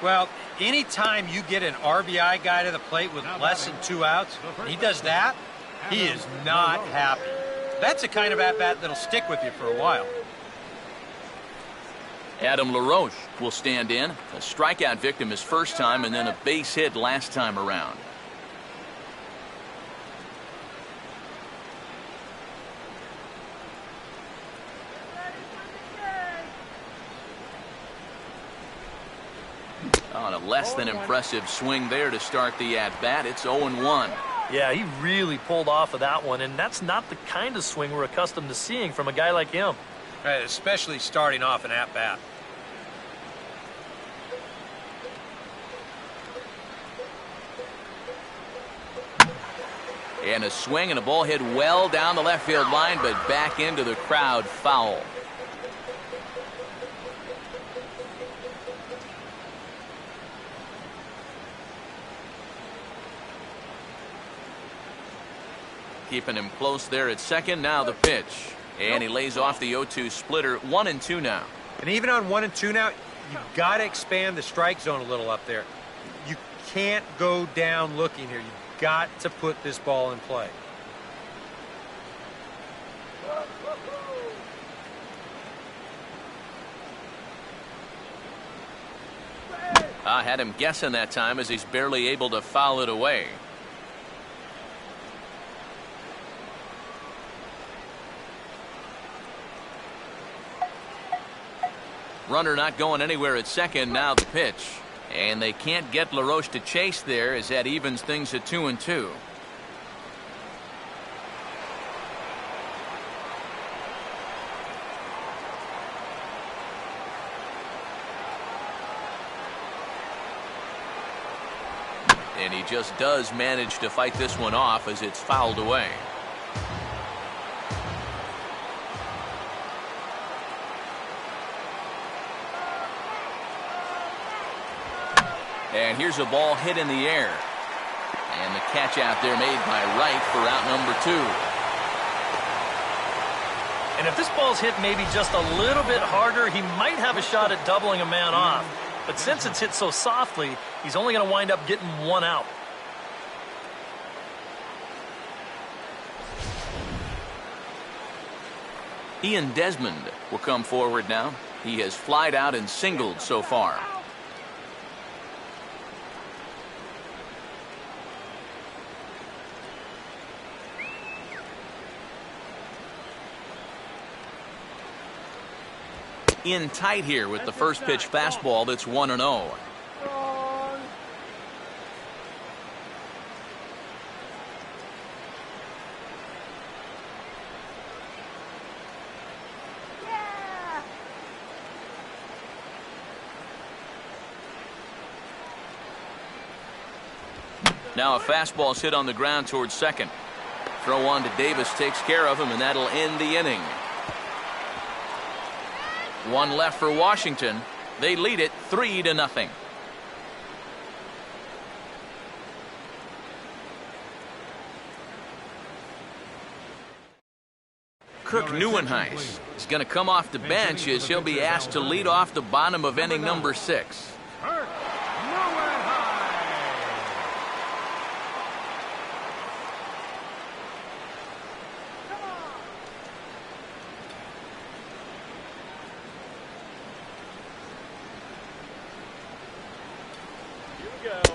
Well, anytime you get an RBI guy to the plate with less than 2 outs, and he does that, he is not happy. That's the kind of at-bat that'll stick with you for a while. Adam LaRoche will stand in. A strikeout victim his first time, and then a base hit last time around. On a less than impressive swing there to start the at-bat. It's 0-1. Yeah, he really pulled off of that one, and that's not the kind of swing we're accustomed to seeing from a guy like him. Right, especially starting off an at-bat. And a swing and a ball hit well down the left field line, but back into the crowd, foul. Keeping him close there at second. Now the pitch. And he lays off the 0-2 splitter. 1-2 now. And even on 1-2 now, you've got to expand the strike zone a little up there. You can't go down looking here. You've got to put this ball in play. I had him guessing that time as he's barely able to foul it away. Runner not going anywhere at second. Now the pitch. And they can't get LaRoche to chase there as that evens things at 2-2. And he just does manage to fight this one off as it's fouled away. And here's a ball hit in the air. And the catch out there made by Wright for out number 2. And if this ball's hit maybe just a little bit harder, he might have a shot at doubling a man off. But since it's hit so softly, he's only going to wind up getting one out. Ian Desmond will come forward now. He has flied out and singled so far. In tight here with the first pitch fastball that's 1-0. Now a fastball's hit on the ground towards second. Throw on to Davis takes care of him, and that'll end the inning. One left for Washington. They lead it 3-0. Kirk Neuenhuis is going to come off the bench as he'll be asked to lead off the bottom of inning number 6.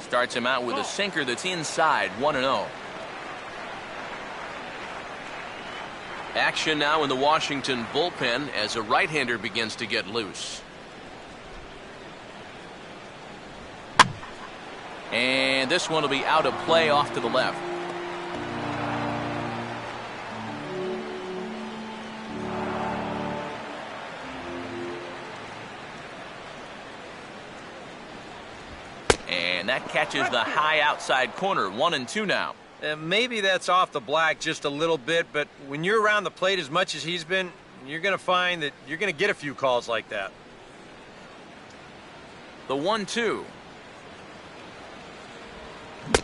Starts him out with a sinker that's inside. 1-0. Action now in the Washington bullpen as a right-hander begins to get loose. And this one will be out of play off to the left. And that catches the high outside corner. 1-2 now. Maybe that's off the black just a little bit, but when you're around the plate as much as he's been, you're going to find that you're going to get a few calls like that. The 1-2.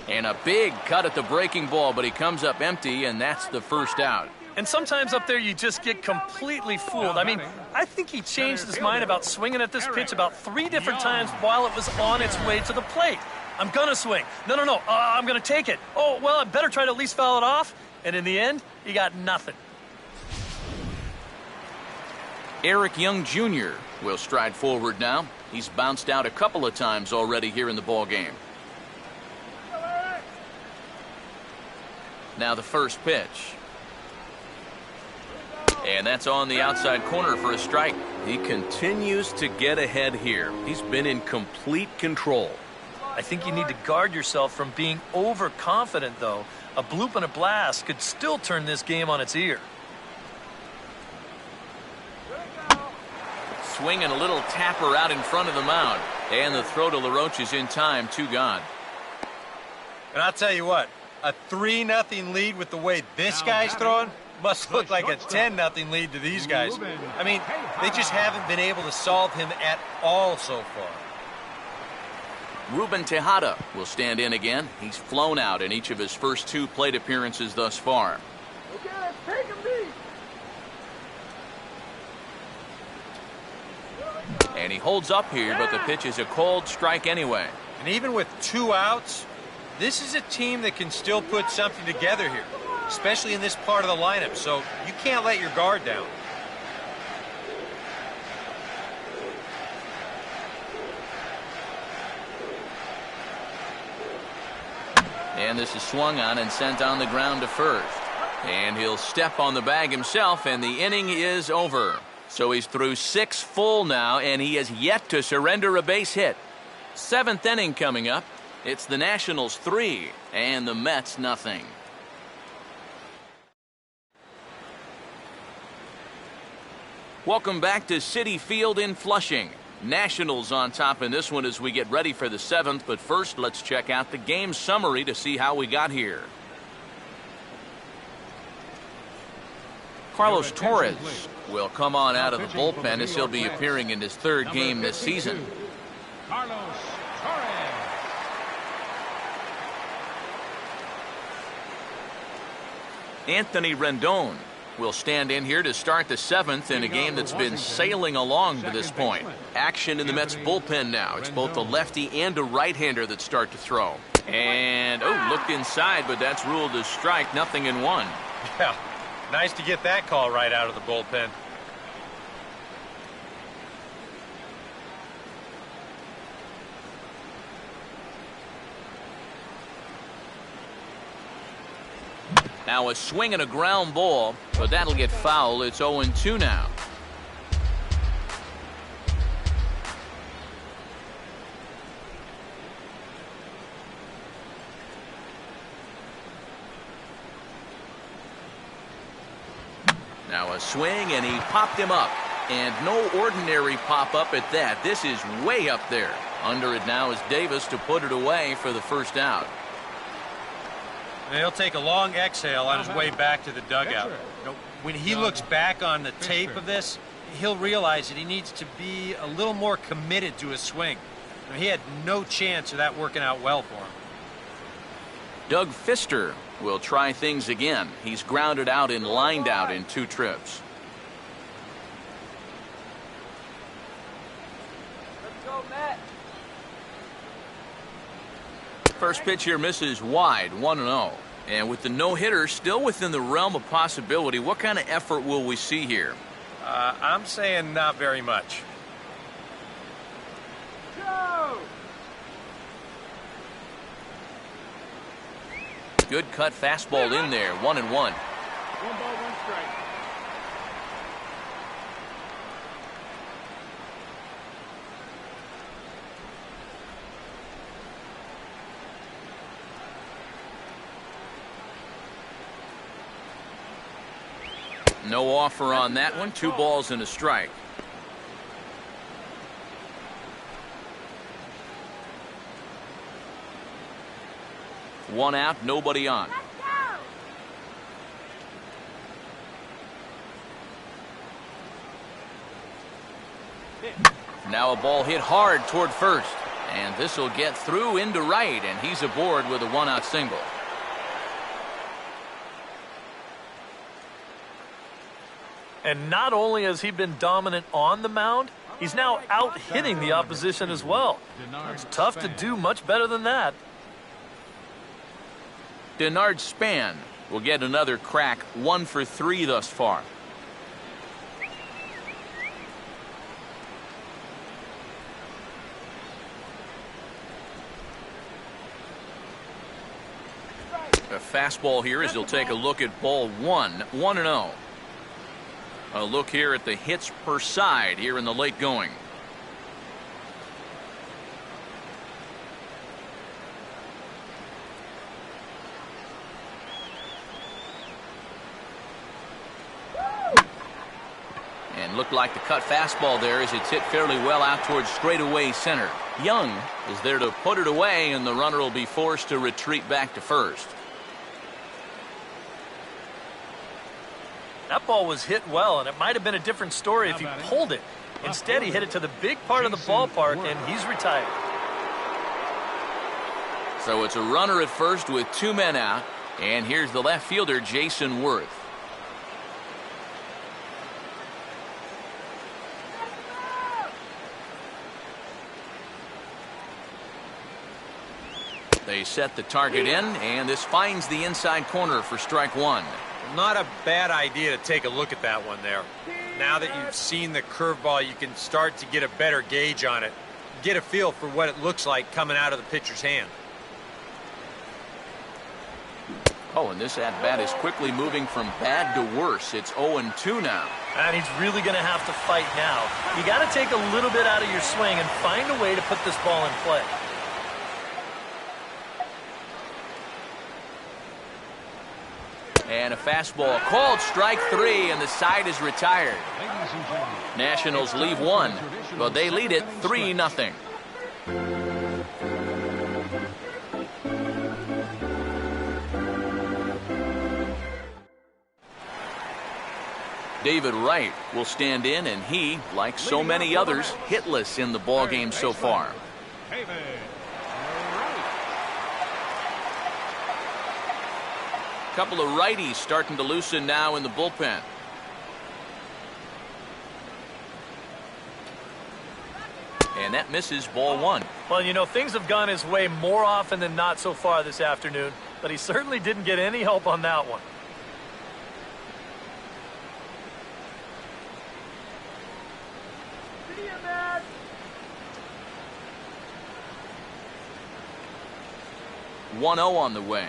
And a big cut at the breaking ball, but he comes up empty, and that's the first out. And sometimes up there you just get completely fooled. I mean, I think he changed his mind about swinging at this pitch about 3 different times while it was on its way to the plate. I'm going to swing. No. I'm going to take it. Oh, well, I better try to at least foul it off. And in the end, he got nothing. Eric Young Jr. will stride forward now. He's bounced out a couple of times already here in the ball game. Now the first pitch. And that's on the outside corner for a strike. He continues to get ahead here. He's been in complete control. I think you need to guard yourself from being overconfident, though. A bloop and a blast could still turn this game on its ear. Swinging a little tapper out in front of the mound. And the throw to LaRoche is in time. 2 gone. And I'll tell you what, a 3-0 lead with the way this guy's throwing must look like a 10-0 lead to these guys. I mean, they just haven't been able to solve him at all so far. Ruben Tejada will stand in again. He's flown out in each of his first 2 plate appearances thus far. Take him deep. And he holds up here, but the pitch is a cold strike anyway. And even with 2 outs, this is a team that can still put something together here, especially in this part of the lineup, so you can't let your guard down. And this is swung on and sent on the ground to first. And he'll step on the bag himself, and the inning is over. So he's through 6 full now, and he has yet to surrender a base hit. 7th inning coming up. It's the Nationals 3 and the Mets nothing. Welcome back to Citi Field in Flushing. Nationals on top in this one as we get ready for the 7th, but first let's check out the game summary to see how we got here. Carlos Torres will come on out of the bullpen as he'll be appearing in his 3rd game this season. Carlos Torres. Anthony Rendon will stand in here to start the 7th in a game that's been sailing along to this point. Action in the Mets bullpen now. It's both a lefty and a right-hander that start to throw. And, looked inside, but that's ruled as strike, 0-1. Yeah, nice to get that call right out of the bullpen. Now a swing and a ground ball, but that'll get foul. It's 0-2 now. Now a swing, and he popped him up. And no ordinary pop-up at that. This is way up there. Under it now is Davis to put it away for the first out. And he'll take a long exhale on his way back to the dugout. When he looks back on the tape of this, he'll realize that he needs to be a little more committed to his swing. He had no chance of that working out well for him. Doug Fister will try things again. He's grounded out and lined out in 2 trips. Let's go, Matt. First pitch here misses wide, 1-0. And with the no-hitter still within the realm of possibility, what kind of effort will we see here? I'm saying not very much. Go! Good cut fastball in there, 1-1. 1 ball, 1 strike. No offer on that one. 2 balls and a strike. One out, nobody on. Now a ball hit hard toward first. And this will get through into right, and he's aboard with a 1-out single. And not only has he been dominant on the mound, he's now out hitting the opposition as well. It's tough to do much better than that. Denard Span will get another crack, 1 for 3 thus far. A fastball here as he'll take a look at ball 1, 1-0. A look here at the hits per side here in the late going. And looked like the cut fastball there as it's hit fairly well out towards straightaway center. Young is there to put it away, and the runner will be forced to retreat back to first. That ball was hit well, and it might have been a different story if he pulled it. Instead, he hit it to the big part of the ballpark, and he's retired. So it's a runner at first with 2 men out, and here's the left fielder, Jason Worth. They set the target in, and this finds the inside corner for strike one. Not a bad idea to take a look at that one there. Now that you've seen the curveball, you can start to get a better gauge on it. Get a feel for what it looks like coming out of the pitcher's hand. Oh, and this at-bat is quickly moving from bad to worse. It's 0-2 now. And he's really going to have to fight now. You got to take a little bit out of your swing and find a way to put this ball in play. And a fastball called strike three, and the side is retired. Nationals leave one, but they lead it 3-0. David Wright will stand in, and he, like so many others, hitless in the ballgame so far. Couple of righties starting to loosen now in the bullpen. And that misses, ball one. Well, you know, things have gone his way more often than not so far this afternoon, but he certainly didn't get any help on that one. See you, man. One 0 on the way.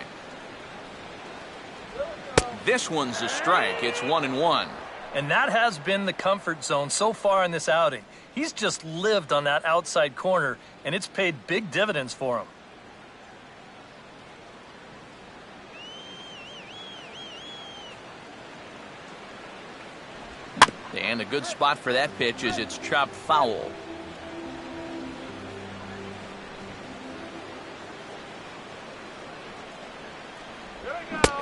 This one's a strike. It's 1-1. And that has been the comfort zone so far in this outing. He's just lived on that outside corner, and it's paid big dividends for him. And a good spot for that pitch is it's chopped foul.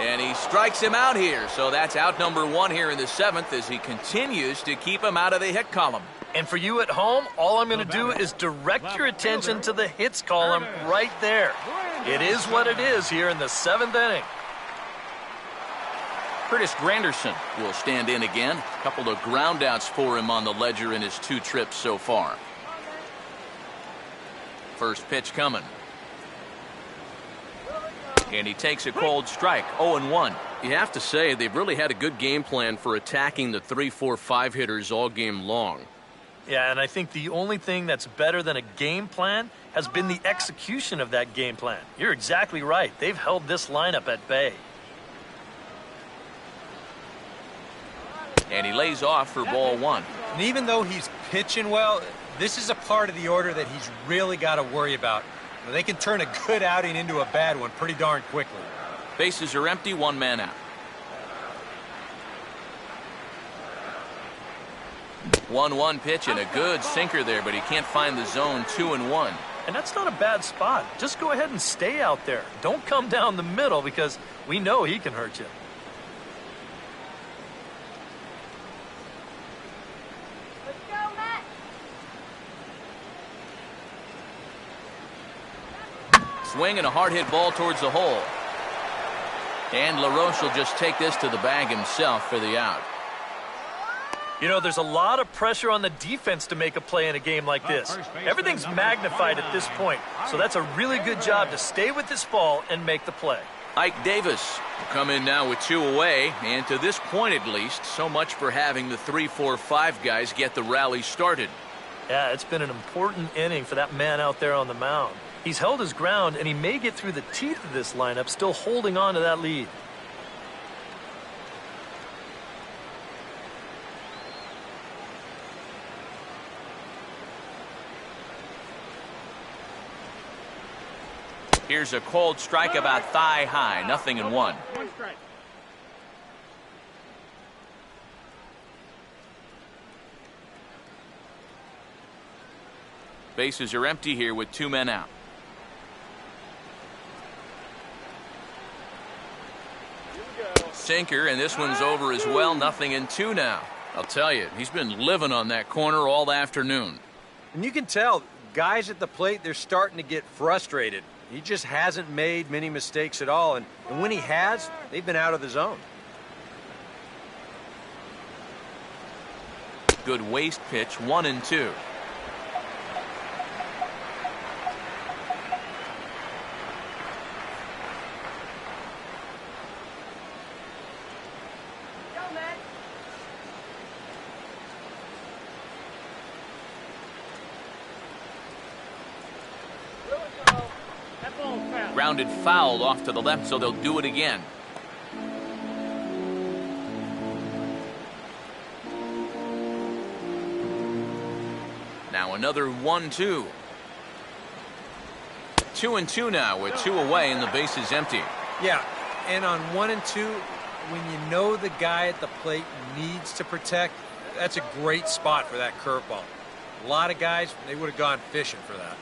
And he strikes him out here, so that's out number one here in the seventh as he continues to keep him out of the hit column. And for you at home, all I'm going to do is direct your attention to the hits column right there. It is what it is here in the seventh inning. Curtis Granderson will stand in again. A couple of groundouts for him on the ledger in his 2 trips so far. First pitch coming. And he takes a cold strike, 0-1. You have to say they've really had a good game plan for attacking the 3, 4, 5 hitters all game long. Yeah, and I think the only thing that's better than a game plan has been the execution of that game plan. You're exactly right. They've held this lineup at bay. And he lays off for ball one. And even though he's pitching well, this is a part of the order that he's really got to worry about. They can turn a good outing into a bad one pretty darn quickly. Bases are empty, 1 man out. 1-1 pitch and a good sinker there, but he can't find the zone. 2-1. And that's not a bad spot. Just go ahead and stay out there. Don't come down the middle because we know he can hurt you. Let's go, Matt. Swing and a hard hit ball towards the hole. And LaRoche will just take this to the bag himself for the out. You know, there's a lot of pressure on the defense to make a play in a game like this. Everything's magnified at this point, so that's a really good job to stay with this ball and make the play. Ike Davis will come in now with 2 away, and to this point at least, so much for having the 3, 4, 5 guys get the rally started. Yeah, it's been an important inning for that man out there on the mound. He's held his ground, and he may get through the teeth of this lineup, still holding on to that lead. Here's a cold strike about thigh high, 0-1. One strike. Bases are empty here with 2 men out. Sinker, and this one's over as well. 0-2 now. I'll tell you, he's been living on that corner all afternoon. And you can tell, guys at the plate, they're starting to get frustrated. He just hasn't made many mistakes at all, and when he has, they've been out of the zone. Good waist pitch, 1-2. Grounded foul off to the left, so they'll do it again. Now another 1-2. 2-2 now with 2 away and the base is empty. Yeah, and on 1 and 2, when you know the guy at the plate needs to protect, that's a great spot for that curveball. A lot of guys, they would have gone fishing for that.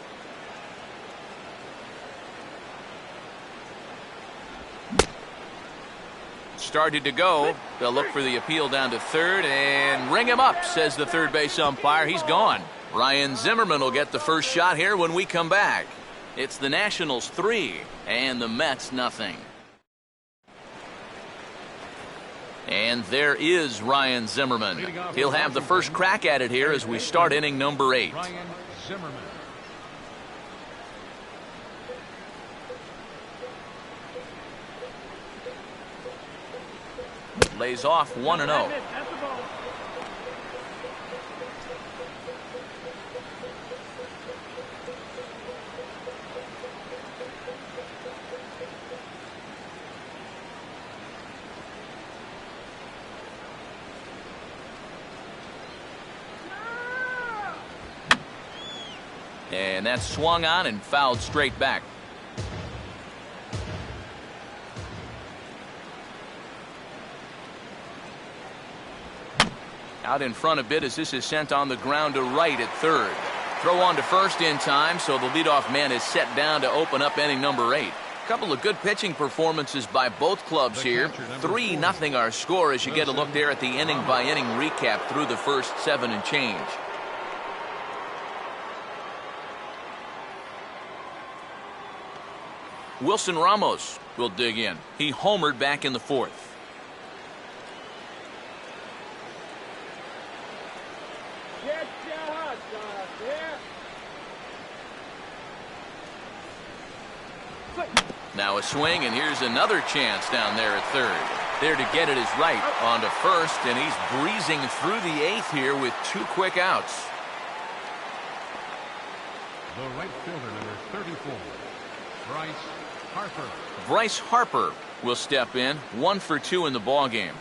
Started to go. They'll look for the appeal down to third and ring him up, says the third base umpire. He's gone. Ryan Zimmerman will get the first shot here when we come back. It's the Nationals 3 and the Mets nothing. And there is Ryan Zimmerman. He'll have the first crack at it here as we start inning number 8. Ryan Zimmerman. Lays off 1-0. And that's swung on and fouled straight back. Out in front a bit as this is sent on the ground to right at third. Throw on to first in time, so the leadoff man is set down to open up inning number 8. A couple of good pitching performances by both clubs here. 3-0 our score as you get a look there at the inning-by-inning recap through the first 7 and change. Wilson Ramos will dig in. He homered back in the 4th. Get your hot dog there. Now a swing, and here's another chance down there at third. There to get it is right on to first, and he's breezing through the 8th here with 2 quick outs. The right fielder, number 34, Bryce Harper. Bryce Harper will step in, 1 for 2 in the ball game.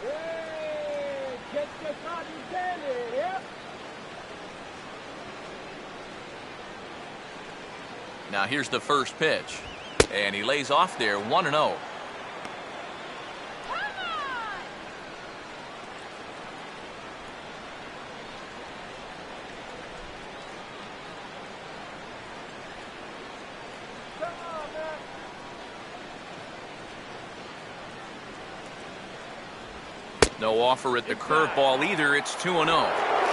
Hey, get your cotton candy, yeah? Now here's the first pitch, and he lays off there, 1-0. No offer at the curveball either. It's 2-0. Well,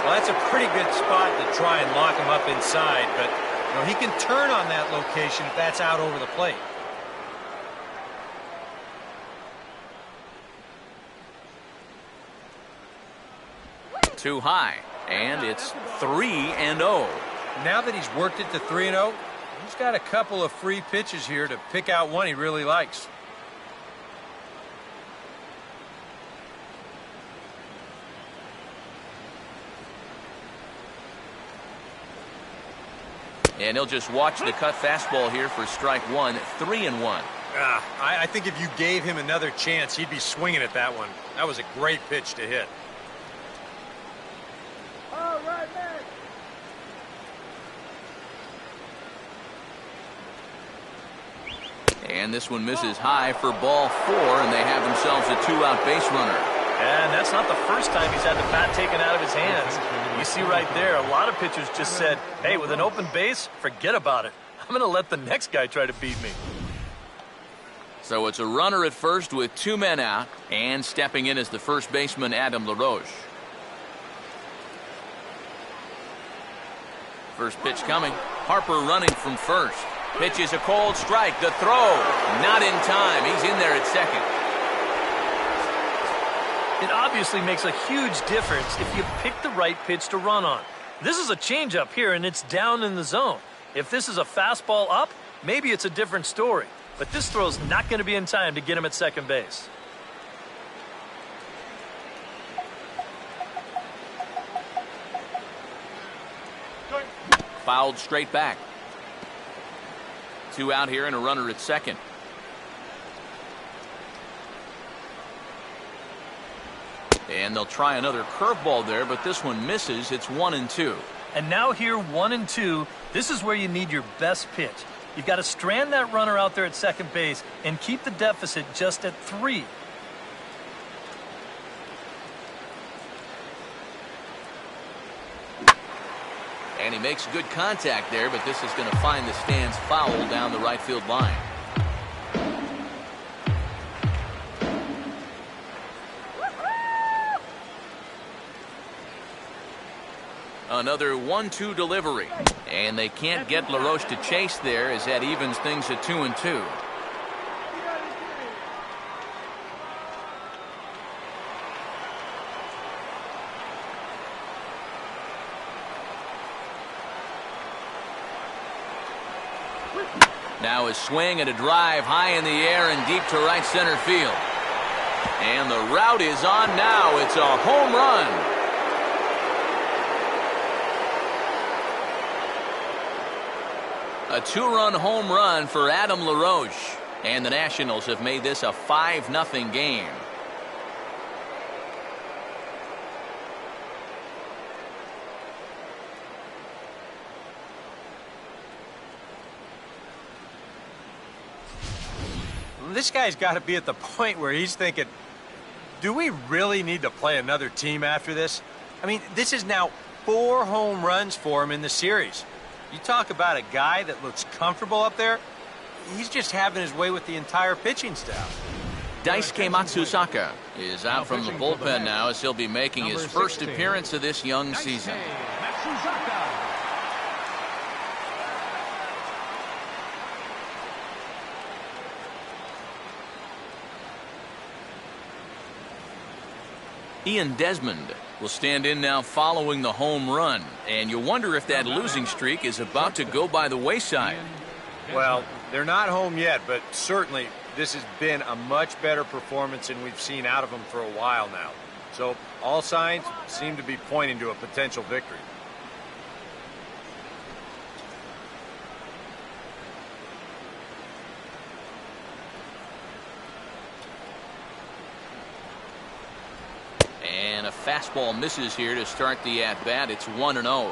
that's a pretty good spot to try and lock him up inside, but you know, he can turn on that location if that's out over the plate. Too high, and it's 3-0. Now that he's worked it to 3-0, he's got a couple of free pitches here to pick out one he really likes. And he'll just watch the cut fastball here for strike 1, 3-1. I think if you gave him another chance, he'd be swinging at that one. That was a great pitch to hit. All right, man. And this one misses high for ball 4, and they have themselves a 2-out base runner. And that's not the first time he's had the bat taken out of his hands. You see right there, a lot of pitchers just said, hey, with an open base, forget about it. I'm going to let the next guy try to beat me. So it's a runner at first with 2 men out, and stepping in is the first baseman, Adam LaRoche. First pitch coming. Harper running from first. Pitch is a cold strike. The throw, not in time. He's in there at second. It obviously makes a huge difference if you pick the right pitch to run on. This is a changeup here, and it's down in the zone. If this is a fastball up, maybe it's a different story. But this throw's not going to be in time to get him at second base. Fouled straight back. 2 out here and a runner at second. And they'll try another curveball there, but this one misses. It's 1-2. And now here, 1-2. This is where you need your best pitch. You've got to strand that runner out there at second base and keep the deficit just at 3. And he makes good contact there, but this is going to find the stands foul down the right field line. Another 1-2 delivery. And they can't get LaRoche to chase there as that evens things at 2-2. Now a swing and a drive high in the air and deep to right center field. And the route is on now. It's a home run. A 2-run home run for Adam LaRoche. And the Nationals have made this a 5-0 game. This guy's got to be at the point where he's thinking, do we really need to play another team after this? I mean, this is now 4 home runs for him in the series. You talk about a guy that looks comfortable up there, he's just having his way with the entire pitching staff. Daisuke Matsusaka is out from the bullpen now as he'll be making his first appearance of this young season. Ian Desmond will stand in now following the home run, and you wonder if that losing streak is about to go by the wayside. Well, they're not home yet, but certainly this has been a much better performance than we've seen out of them for a while now. So all signs seem to be pointing to a potential victory. And a fastball misses here to start the at-bat. It's 1-0.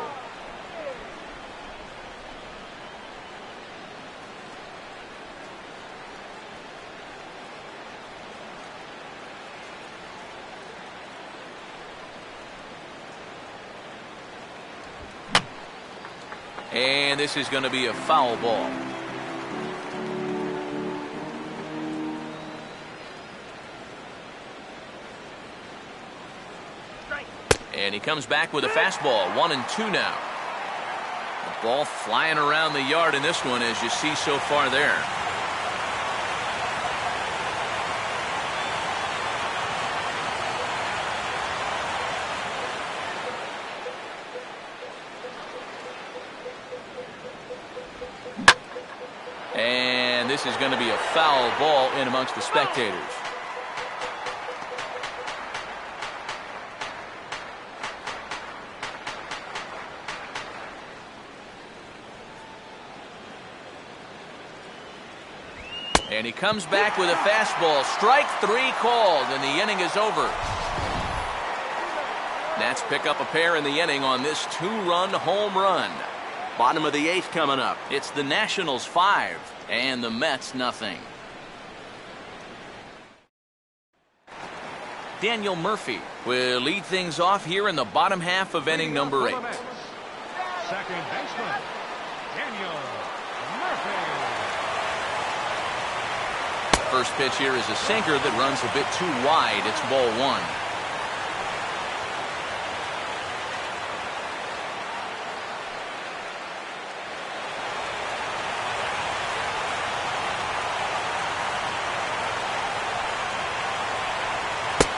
And this is going to be a foul ball. And he comes back with a fastball. 1-2 now. The ball flying around the yard in this one, as you see so far there. And this is going to be a foul ball in amongst the spectators. And he comes back with a fastball. Strike 3 called, and the inning is over. Nats pick up a pair in the inning on this 2-run home run. Bottom of the 8th coming up. It's the Nationals 5 and the Mets nothing. Daniel Murphy will lead things off here in the bottom half of inning number 8. Second baseman, Daniel Murphy. First pitch here is a sinker that runs a bit too wide. It's ball 1.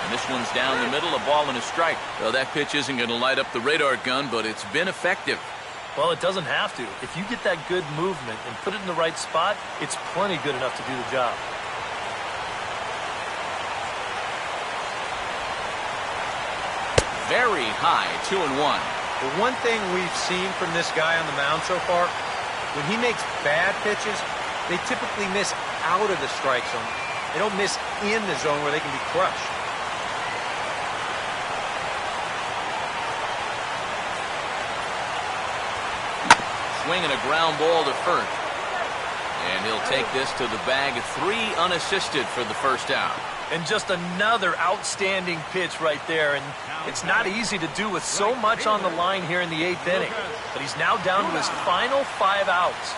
And this one's down the middle, a ball and a strike. Well, that pitch isn't going to light up the radar gun, but it's been effective. Well, it doesn't have to. If you get that good movement and put it in the right spot, it's plenty good enough to do the job. Very high, 2-1. The one thing we've seen from this guy on the mound so far, when he makes bad pitches, they typically miss out of the strike zone. They don't miss in the zone where they can be crushed. Swinging a ground ball to first. And he'll take this to the bag. 3 unassisted for the first out. And just another outstanding pitch right there. And it's not easy to do with so much on the line here in the 8th inning. But he's now down to his final 5 outs.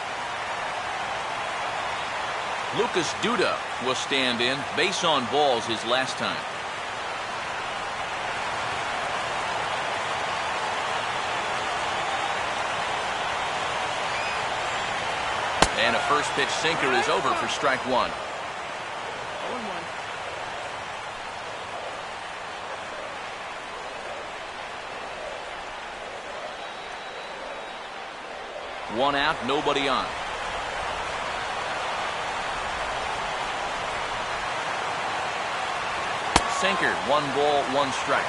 Lucas Duda will stand in. Base on balls his last time. And a first pitch sinker is over for strike 1. 1 out, nobody on. Sinker, 1 ball, 1 strike.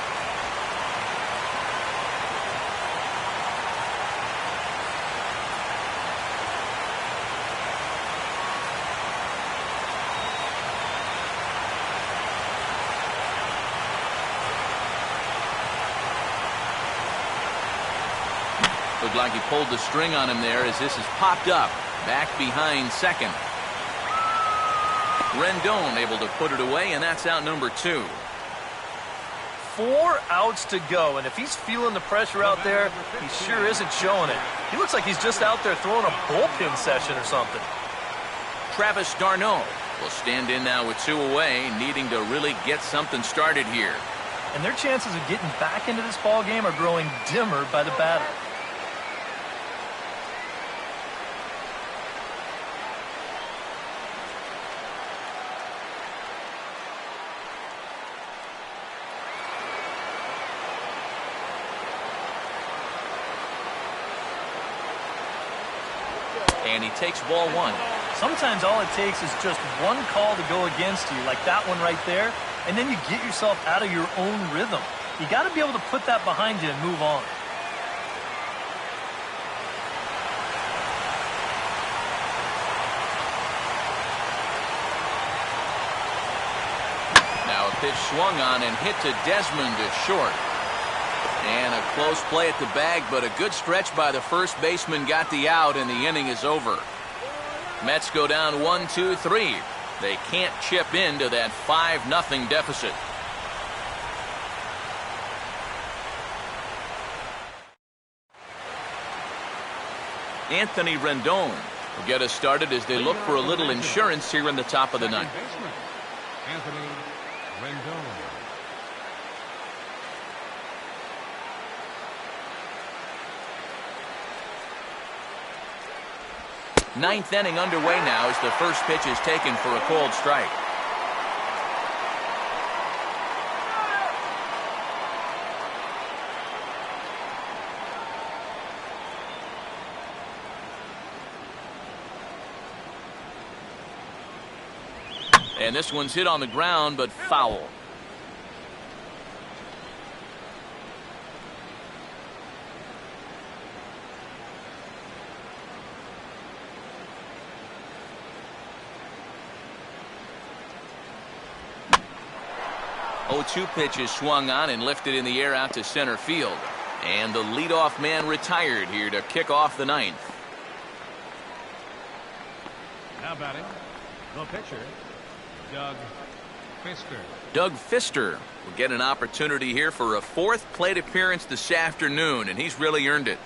Looked like he pulled the string on him there as this is popped up. Back behind second. Rendon able to put it away, and that's out number 2. 4 outs to go, and if he's feeling the pressure out there, he sure isn't showing it. He looks like he's just out there throwing a bullpen session or something. Travis d'Arnaud will stand in now with 2 away, needing to really get something started here. And their chances of getting back into this ball game are growing dimmer by the batter. And he takes ball 1. Sometimes all it takes is just one call to go against you, like that one right there, and then you get yourself out of your own rhythm. You got to be able to put that behind you and move on. Now a pitch swung on and hit to Desmond to short. And a close play at the bag, but a good stretch by the first baseman got the out, and the inning is over. Mets go down 1-2-3. They can't chip into that 5-0 deficit. Anthony Rendon will get us started as they look for a little insurance here in the top of the ninth. Anthony Rendon. Ninth inning underway now as the first pitch is taken for a called strike. And this one's hit on the ground, but foul. Oh, 2 pitches swung on and lifted in the air out to center field. And the leadoff man retired here to kick off the ninth. Now batting, the pitcher, Doug Fister. Doug Fister will get an opportunity here for a 4th plate appearance this afternoon, and he's really earned it.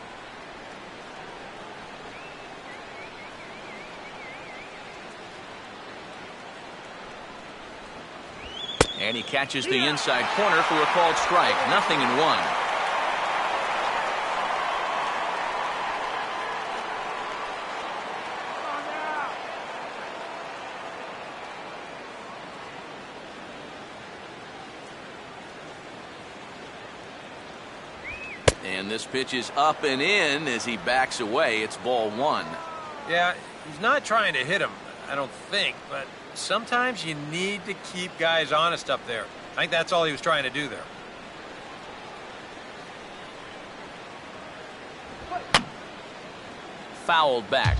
And he catches the inside corner for a called strike. 0-1. And this pitch is up and in as he backs away. It's ball 1. Yeah, he's not trying to hit him, I don't think, but sometimes you need to keep guys honest up there. I think that's all he was trying to do there. Fouled back.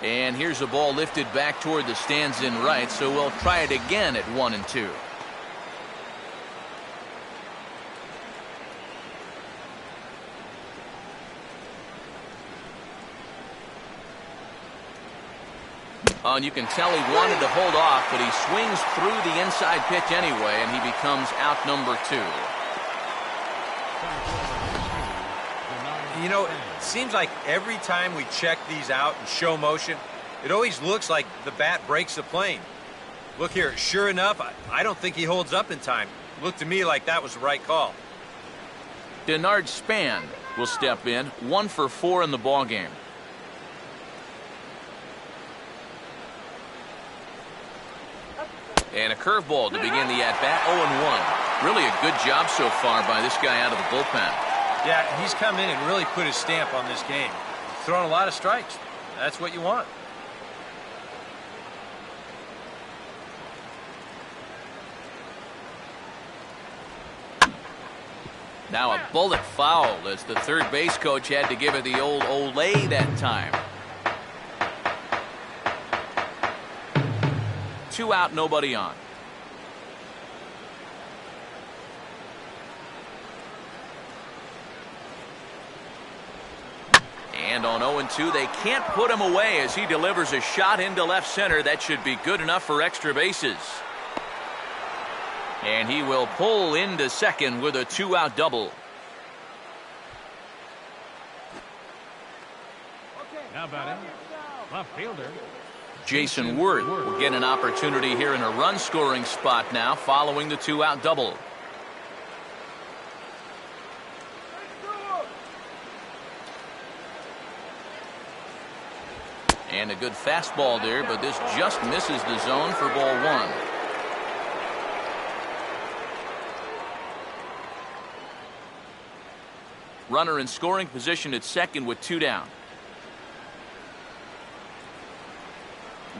And here's a ball lifted back toward the stands in right, so we'll try it again at 1-2. Oh, and you can tell he wanted to hold off, but he swings through the inside pitch anyway, and he becomes out number 2. You know, it seems like every time we check these out in show motion, it always looks like the bat breaks the plane. Look here, sure enough, I don't think he holds up in time. Looked to me like that was the right call. Denard Span will step in, 1 for 4 in the ballgame. And a curveball to begin the at-bat, 0-1. Really a good job so far by this guy out of the bullpen. Yeah, he's come in and really put his stamp on this game. Throwing a lot of strikes. That's what you want. Now a bullet foul as the third base coach had to give it the old Olay that time. 2 out, nobody on. And on 0-2, they can't put him away as he delivers a shot into left center. That should be good enough for extra bases. And he will pull into second with a 2-out double. Now batting, left fielder. Jason Worth will get an opportunity here in a run-scoring spot now following the 2-out double. And a good fastball there, but this just misses the zone for ball 1. Runner in scoring position at second with 2 down.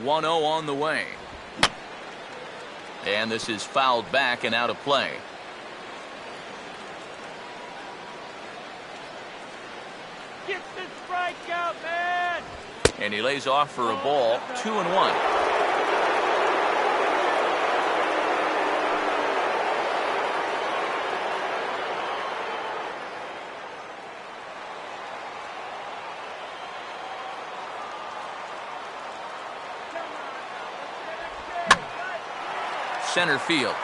1-0 on the way. And this is fouled back and out of play. Get the strikeout, man! And he lays off for a ball, 2-1. Center field.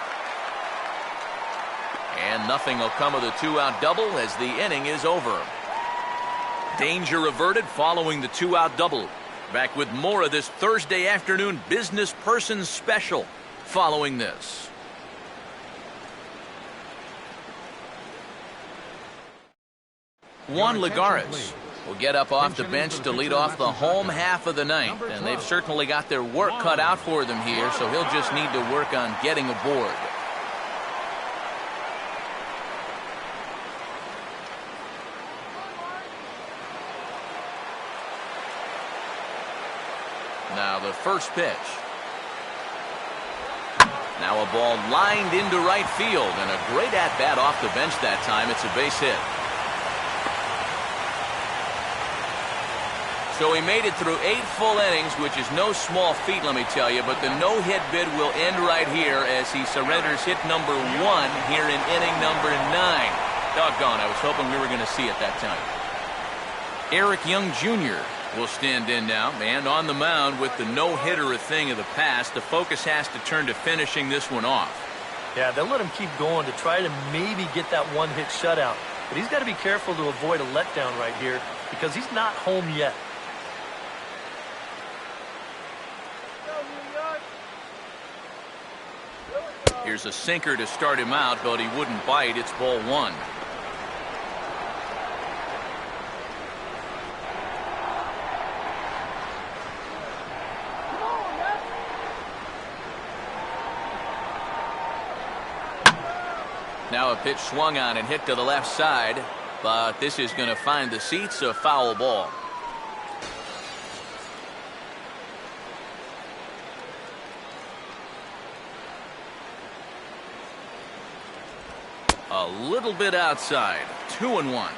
And nothing will come of the 2-out double as the inning is over. Danger averted following the 2-out double. Back with more of this Thursday afternoon business person special following this. Juan Lagares will get up off the bench to lead off the home half of the ninth, and they've certainly got their work cut out for them here, so he'll just need to work on getting aboard. Now the first pitch. Now a ball lined into right field, and a great at-bat off the bench that time. It's a base hit. So he made it through 8 full innings, which is no small feat, let me tell you, but the no-hit bid will end right here as he surrenders hit number 1 here in inning number 9. Doggone, I was hoping we were going to see it that time. Eric Young Jr. will stand in now, and on the mound with the no-hitter a thing of the past, the focus has to turn to finishing this one off. Yeah, they'll let him keep going to try to maybe get that one-hit shutout. But he's got to be careful to avoid a letdown right here because he's not home yet. Here's a sinker to start him out, but he wouldn't bite. It's ball 1. Now a pitch swung on and hit to the left side, but this is going to find the seats, a foul ball. A little bit outside, 2-1.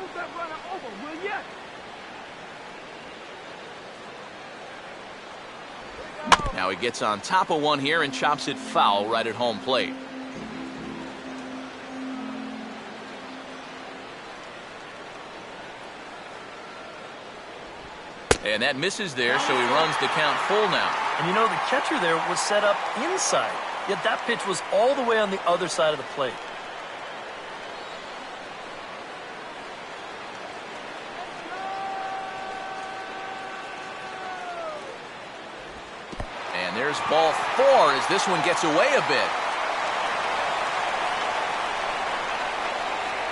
move that runner over, will ya? Now he gets on top of one here and chops it foul right at home plate. And that misses there, so he runs the count full now. And you know, the catcher there was set up inside, yet that pitch was all the way on the other side of the plate. And there's ball 4 as this one gets away a bit.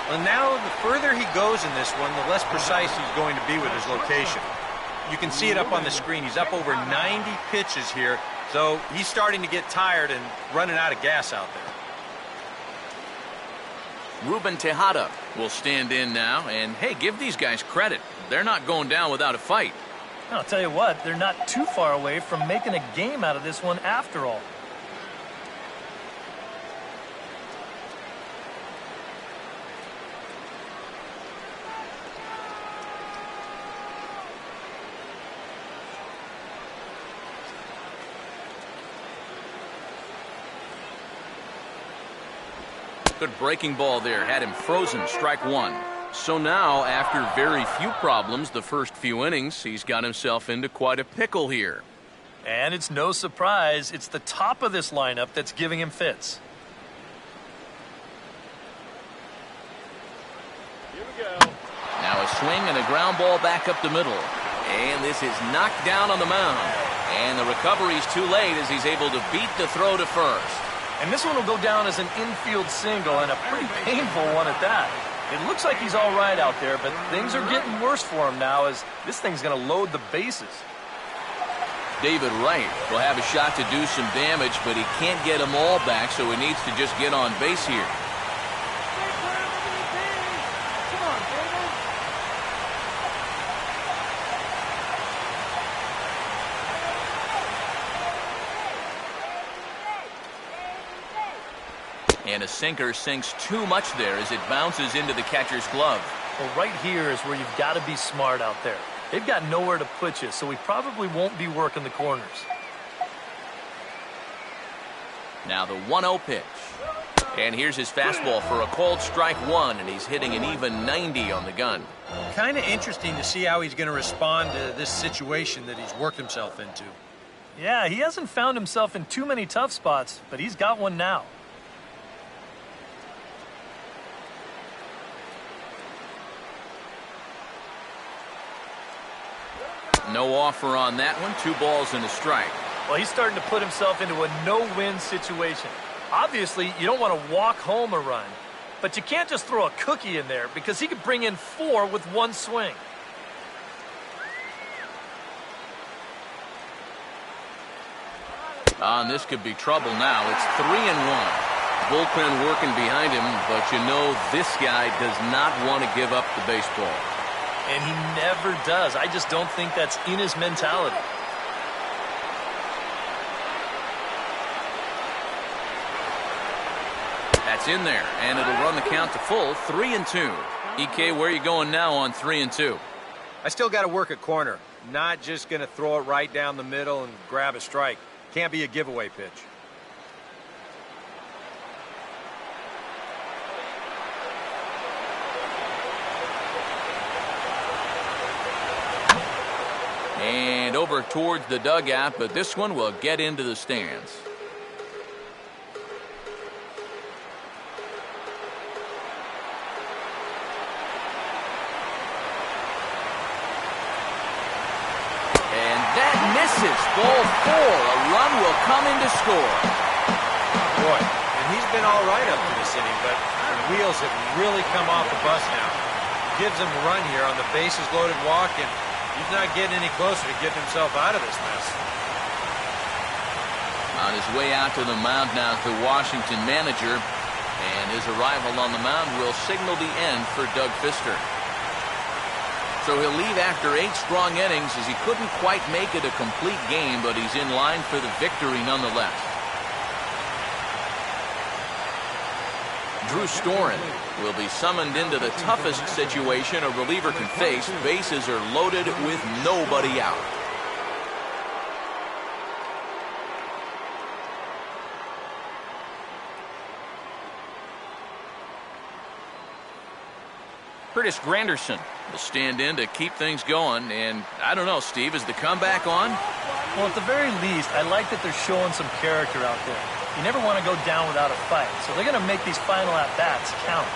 Well, now the further he goes in this one, the less precise he's going to be with his location. You can see it up on the screen. He's up over 90 pitches here, so he's starting to get tired and running out of gas out there. Ruben Tejada will stand in now, and hey, give these guys credit. They're not going down without a fight. I'll tell you what, they're not too far away from making a game out of this one after all. Good breaking ball there, had him frozen, strike 1. So now, after very few problems the first few innings, he's got himself into quite a pickle here. And it's no surprise, it's the top of this lineup that's giving him fits. Here we go. Now a swing and a ground ball back up the middle. And this is knocked down on the mound. And the recovery's too late as he's able to beat the throw to first. And this one will go down as an infield single, and a pretty painful one at that. It looks like he's all right out there, but things are getting worse for him now as this thing's going to load the bases. David Wright will have a shot to do some damage, but he can't get them all back, so he needs to just get on base here. Come on, David. And a sinker sinks too much there as it bounces into the catcher's glove. Well, right here is where you've got to be smart out there. They've got nowhere to put you, so he probably won't be working the corners. Now the 1-0 pitch. And here's his fastball for a called strike 1, and he's hitting an even 90 on the gun. Kind of interesting to see how he's going to respond to this situation that he's worked himself into. Yeah, he hasn't found himself in too many tough spots, but he's got one now. No offer on that one. 2 balls and a strike. Well, he's starting to put himself into a no-win situation. Obviously, you don't want to walk home a run, but you can't just throw a cookie in there because he could bring in 4 with 1 swing. And this could be trouble now. It's 3-1. Bullpen working behind him, but you know this guy does not want to give up the baseball. And he never does. I just don't think that's in his mentality. That's in there, and it'll run the count to full, 3-2. EK, where are you going now on 3-2? I still got to work a corner. Not just going to throw it right down the middle and grab a strike. Can't be a giveaway pitch. And over towards the dugout, but this one will get into the stands. And that misses. Ball 4. A run will come in to score. Boy, and he's been all right up to this inning, but the wheels have really come off the bus now. Gives him a run here on the bases loaded walk, and he's not getting any closer to getting himself out of this mess. On his way out to the mound now is the Washington manager, and his arrival on the mound will signal the end for Doug Fister. So he'll leave after 8 strong innings as he couldn't quite make it a complete game, but he's in line for the victory nonetheless. Drew Storen will be summoned into the toughest situation a reliever can face. Bases are loaded with nobody out. Curtis Granderson will stand in to keep things going. And I don't know, Steve, is the comeback on? Well, at the very least, I like that they're showing some character out there. You never want to go down without a fight, so they're going to make these final at-bats count.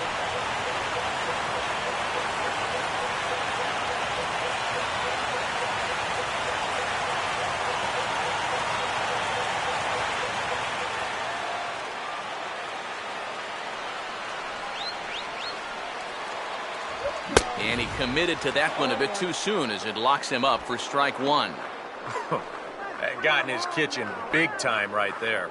And he committed to that one a bit too soon as it locks him up for strike one. That got in his kitchen big time right there.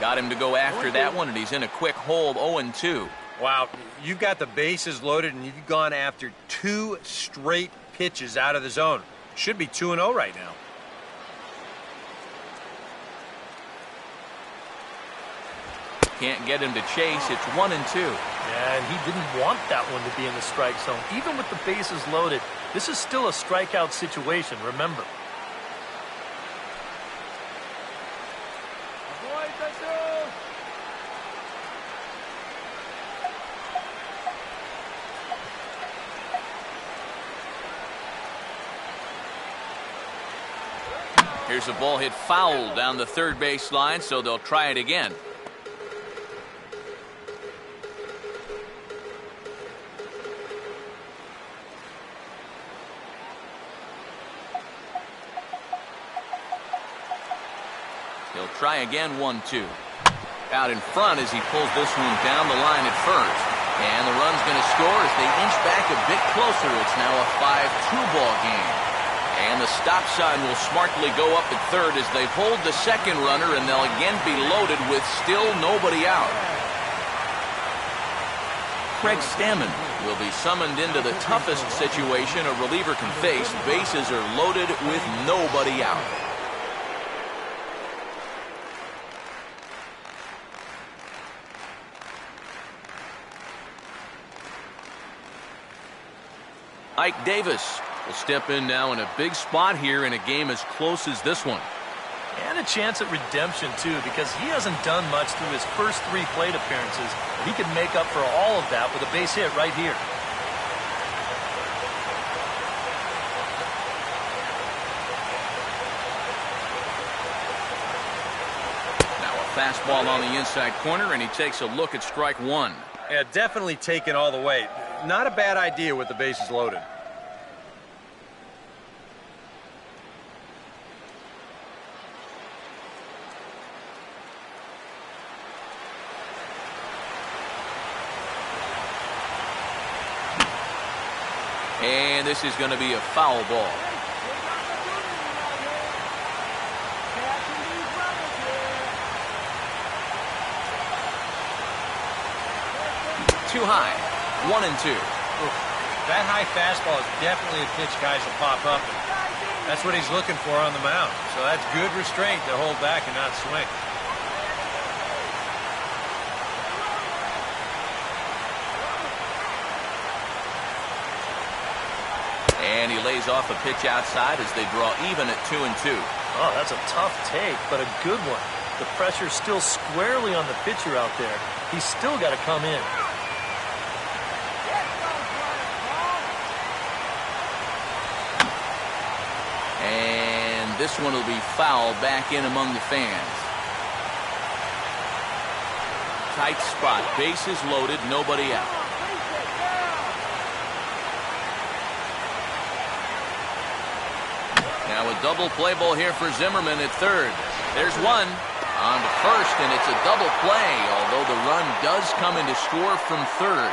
Got him to go after that one, and he's in a quick hole, 0-2. Wow, you've got the bases loaded, and you've gone after 2 straight pitches out of the zone. Should be 2-0 right now. Can't get him to chase. It's 1-2. Yeah, and he didn't want that one to be in the strike zone. Even with the bases loaded, this is still a strikeout situation, remember. Avoid the two. Here's a ball hit foul down the third base line, so they'll try it again. He'll try again, 1-2. Out in front as he pulls this one down the line at first. And the run's going to score as they inch back a bit closer. It's now a 5-2 ball game. And the stop sign will smartly go up at third as they hold the second runner, and they'll again be loaded with still nobody out. Craig Stammen will be summoned into the toughest situation a reliever can face. Bases are loaded with nobody out. Ike Davis will step in now in a big spot here in a game as close as this one. And a chance at redemption, too, because he hasn't done much through his first 3 plate appearances. He could make up for all of that with a base hit right here. Now a fastball on the inside corner, and he takes a look at strike one. Yeah, definitely taken all the way. Not a bad idea with the bases loaded. And this is going to be a foul ball. Too high. 1-2. That high fastball is definitely a pitch guys will pop up. And that's what he's looking for on the mound. So that's good restraint to hold back and not swing. And he lays off a pitch outside as they draw even at 2-2. Oh, that's a tough take, but a good one. The pressure's still squarely on the pitcher out there. He's still got to come in. And this one will be foul back in among the fans. Tight spot. Bases loaded. Nobody out. Now a double play ball here for Zimmerman at third. There's one. On to first, and it's a double play, although the run does come in to score from third.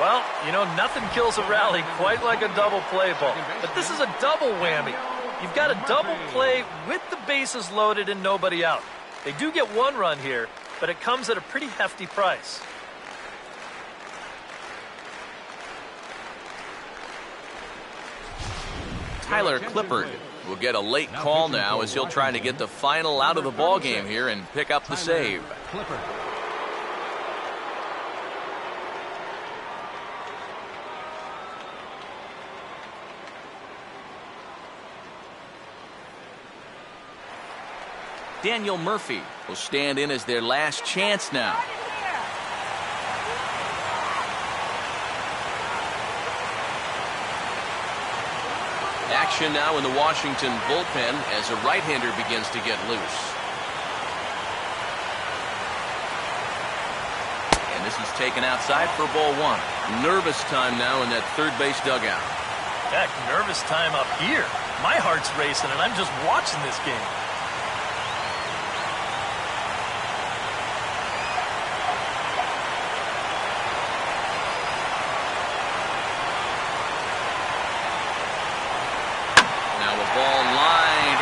Well, you know, nothing kills a rally quite like a double play ball. But this is a double whammy. You've got a double play with the bases loaded and nobody out. They do get one run here, but it comes at a pretty hefty price. Tyler Clippard will get a late call now as he'll try to get the final out of the ball game here and pick up the save. Clippard. Daniel Murphy will stand in as their last chance now. Action now in the Washington bullpen as a right-hander begins to get loose. And this is taken outside for ball one. Nervous time now in that third base dugout. Heck, nervous time up here. My heart's racing and I'm just watching this game.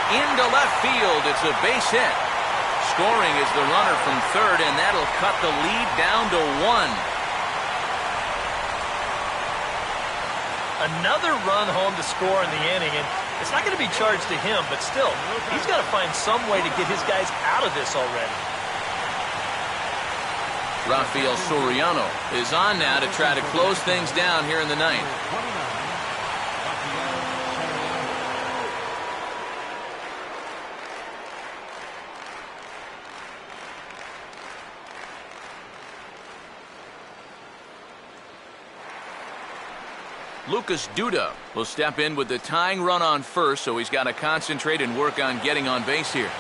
Into left field. It's a base hit. Scoring is the runner from third, and that'll cut the lead down to 1. Another run home to score in the inning, and it's not going to be charged to him, but still, he's got to find some way to get his guys out of this already. Rafael Soriano is on now to try to close things down here in the ninth. Lucas Duda will step in with the tying run on first, so he's got to concentrate and work on getting on base here.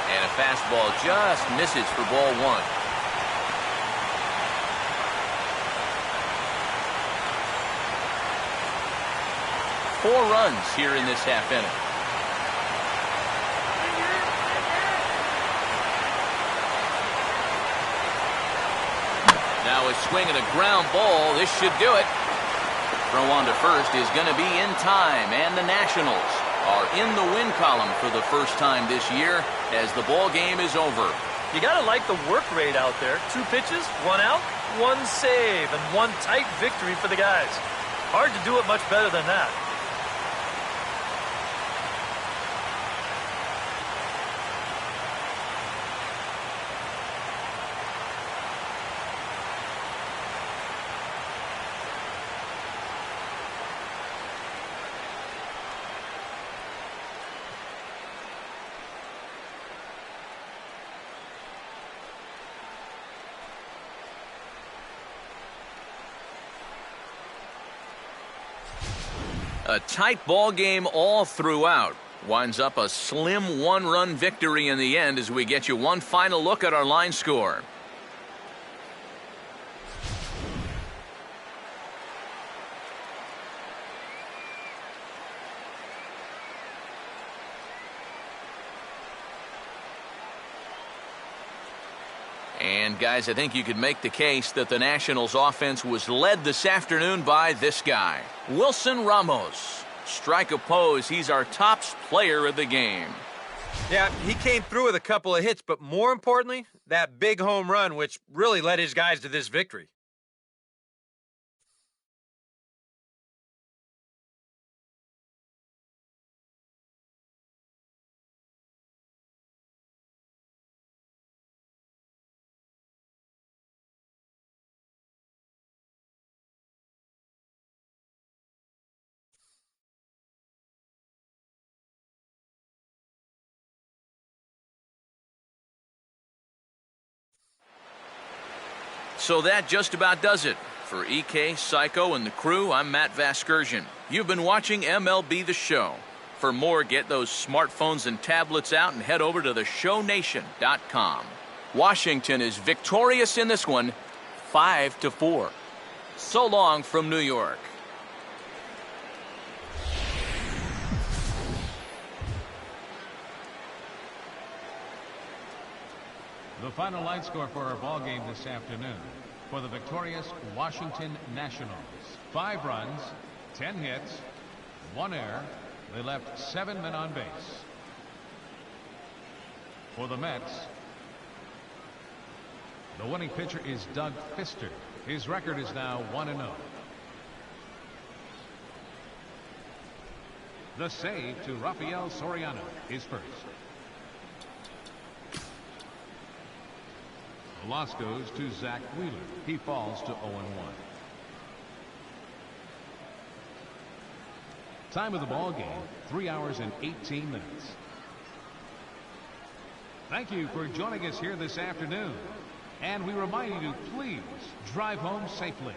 And a fastball just misses for ball one. Four runs here in this half inning. Now a swing and a ground ball. This should do it. Throw on to first is going to be in time, and the Nationals are in the win column for the first time this year as the ball game is over. You got to like the work rate out there. 2 pitches, 1 out, 1 save, and 1 tight victory for the guys. Hard to do it much better than that. A tight ball game all throughout. Winds up a slim 1-run victory in the end as we get you one final look at our line score. And guys, I think you could make the case that the Nationals offense was led this afternoon by this guy, Wilson Ramos. Strike opposed, he's our top player of the game. Yeah, he came through with a couple of hits, but more importantly, that big home run, which really led his guys to this victory. So that just about does it. For EK, Psycho, and the crew, I'm Matt Vasgersian. You've been watching MLB The Show. For more, get those smartphones and tablets out and head over to theshownation.com. Washington is victorious in this one, 5-4. So long from New York. The final line score for our ball game this afternoon for the victorious Washington Nationals: 5 runs, 10 hits, 1 error. They left 7 men on base. For the Mets, the winning pitcher is Doug Fister. His record is now 1-0. The save to Rafael Soriano is first. The loss goes to Zach Wheeler. He falls to 0-1. Time of the ball game, 3 hours and 18 minutes. Thank you for joining us here this afternoon. And we remind you to please drive home safely.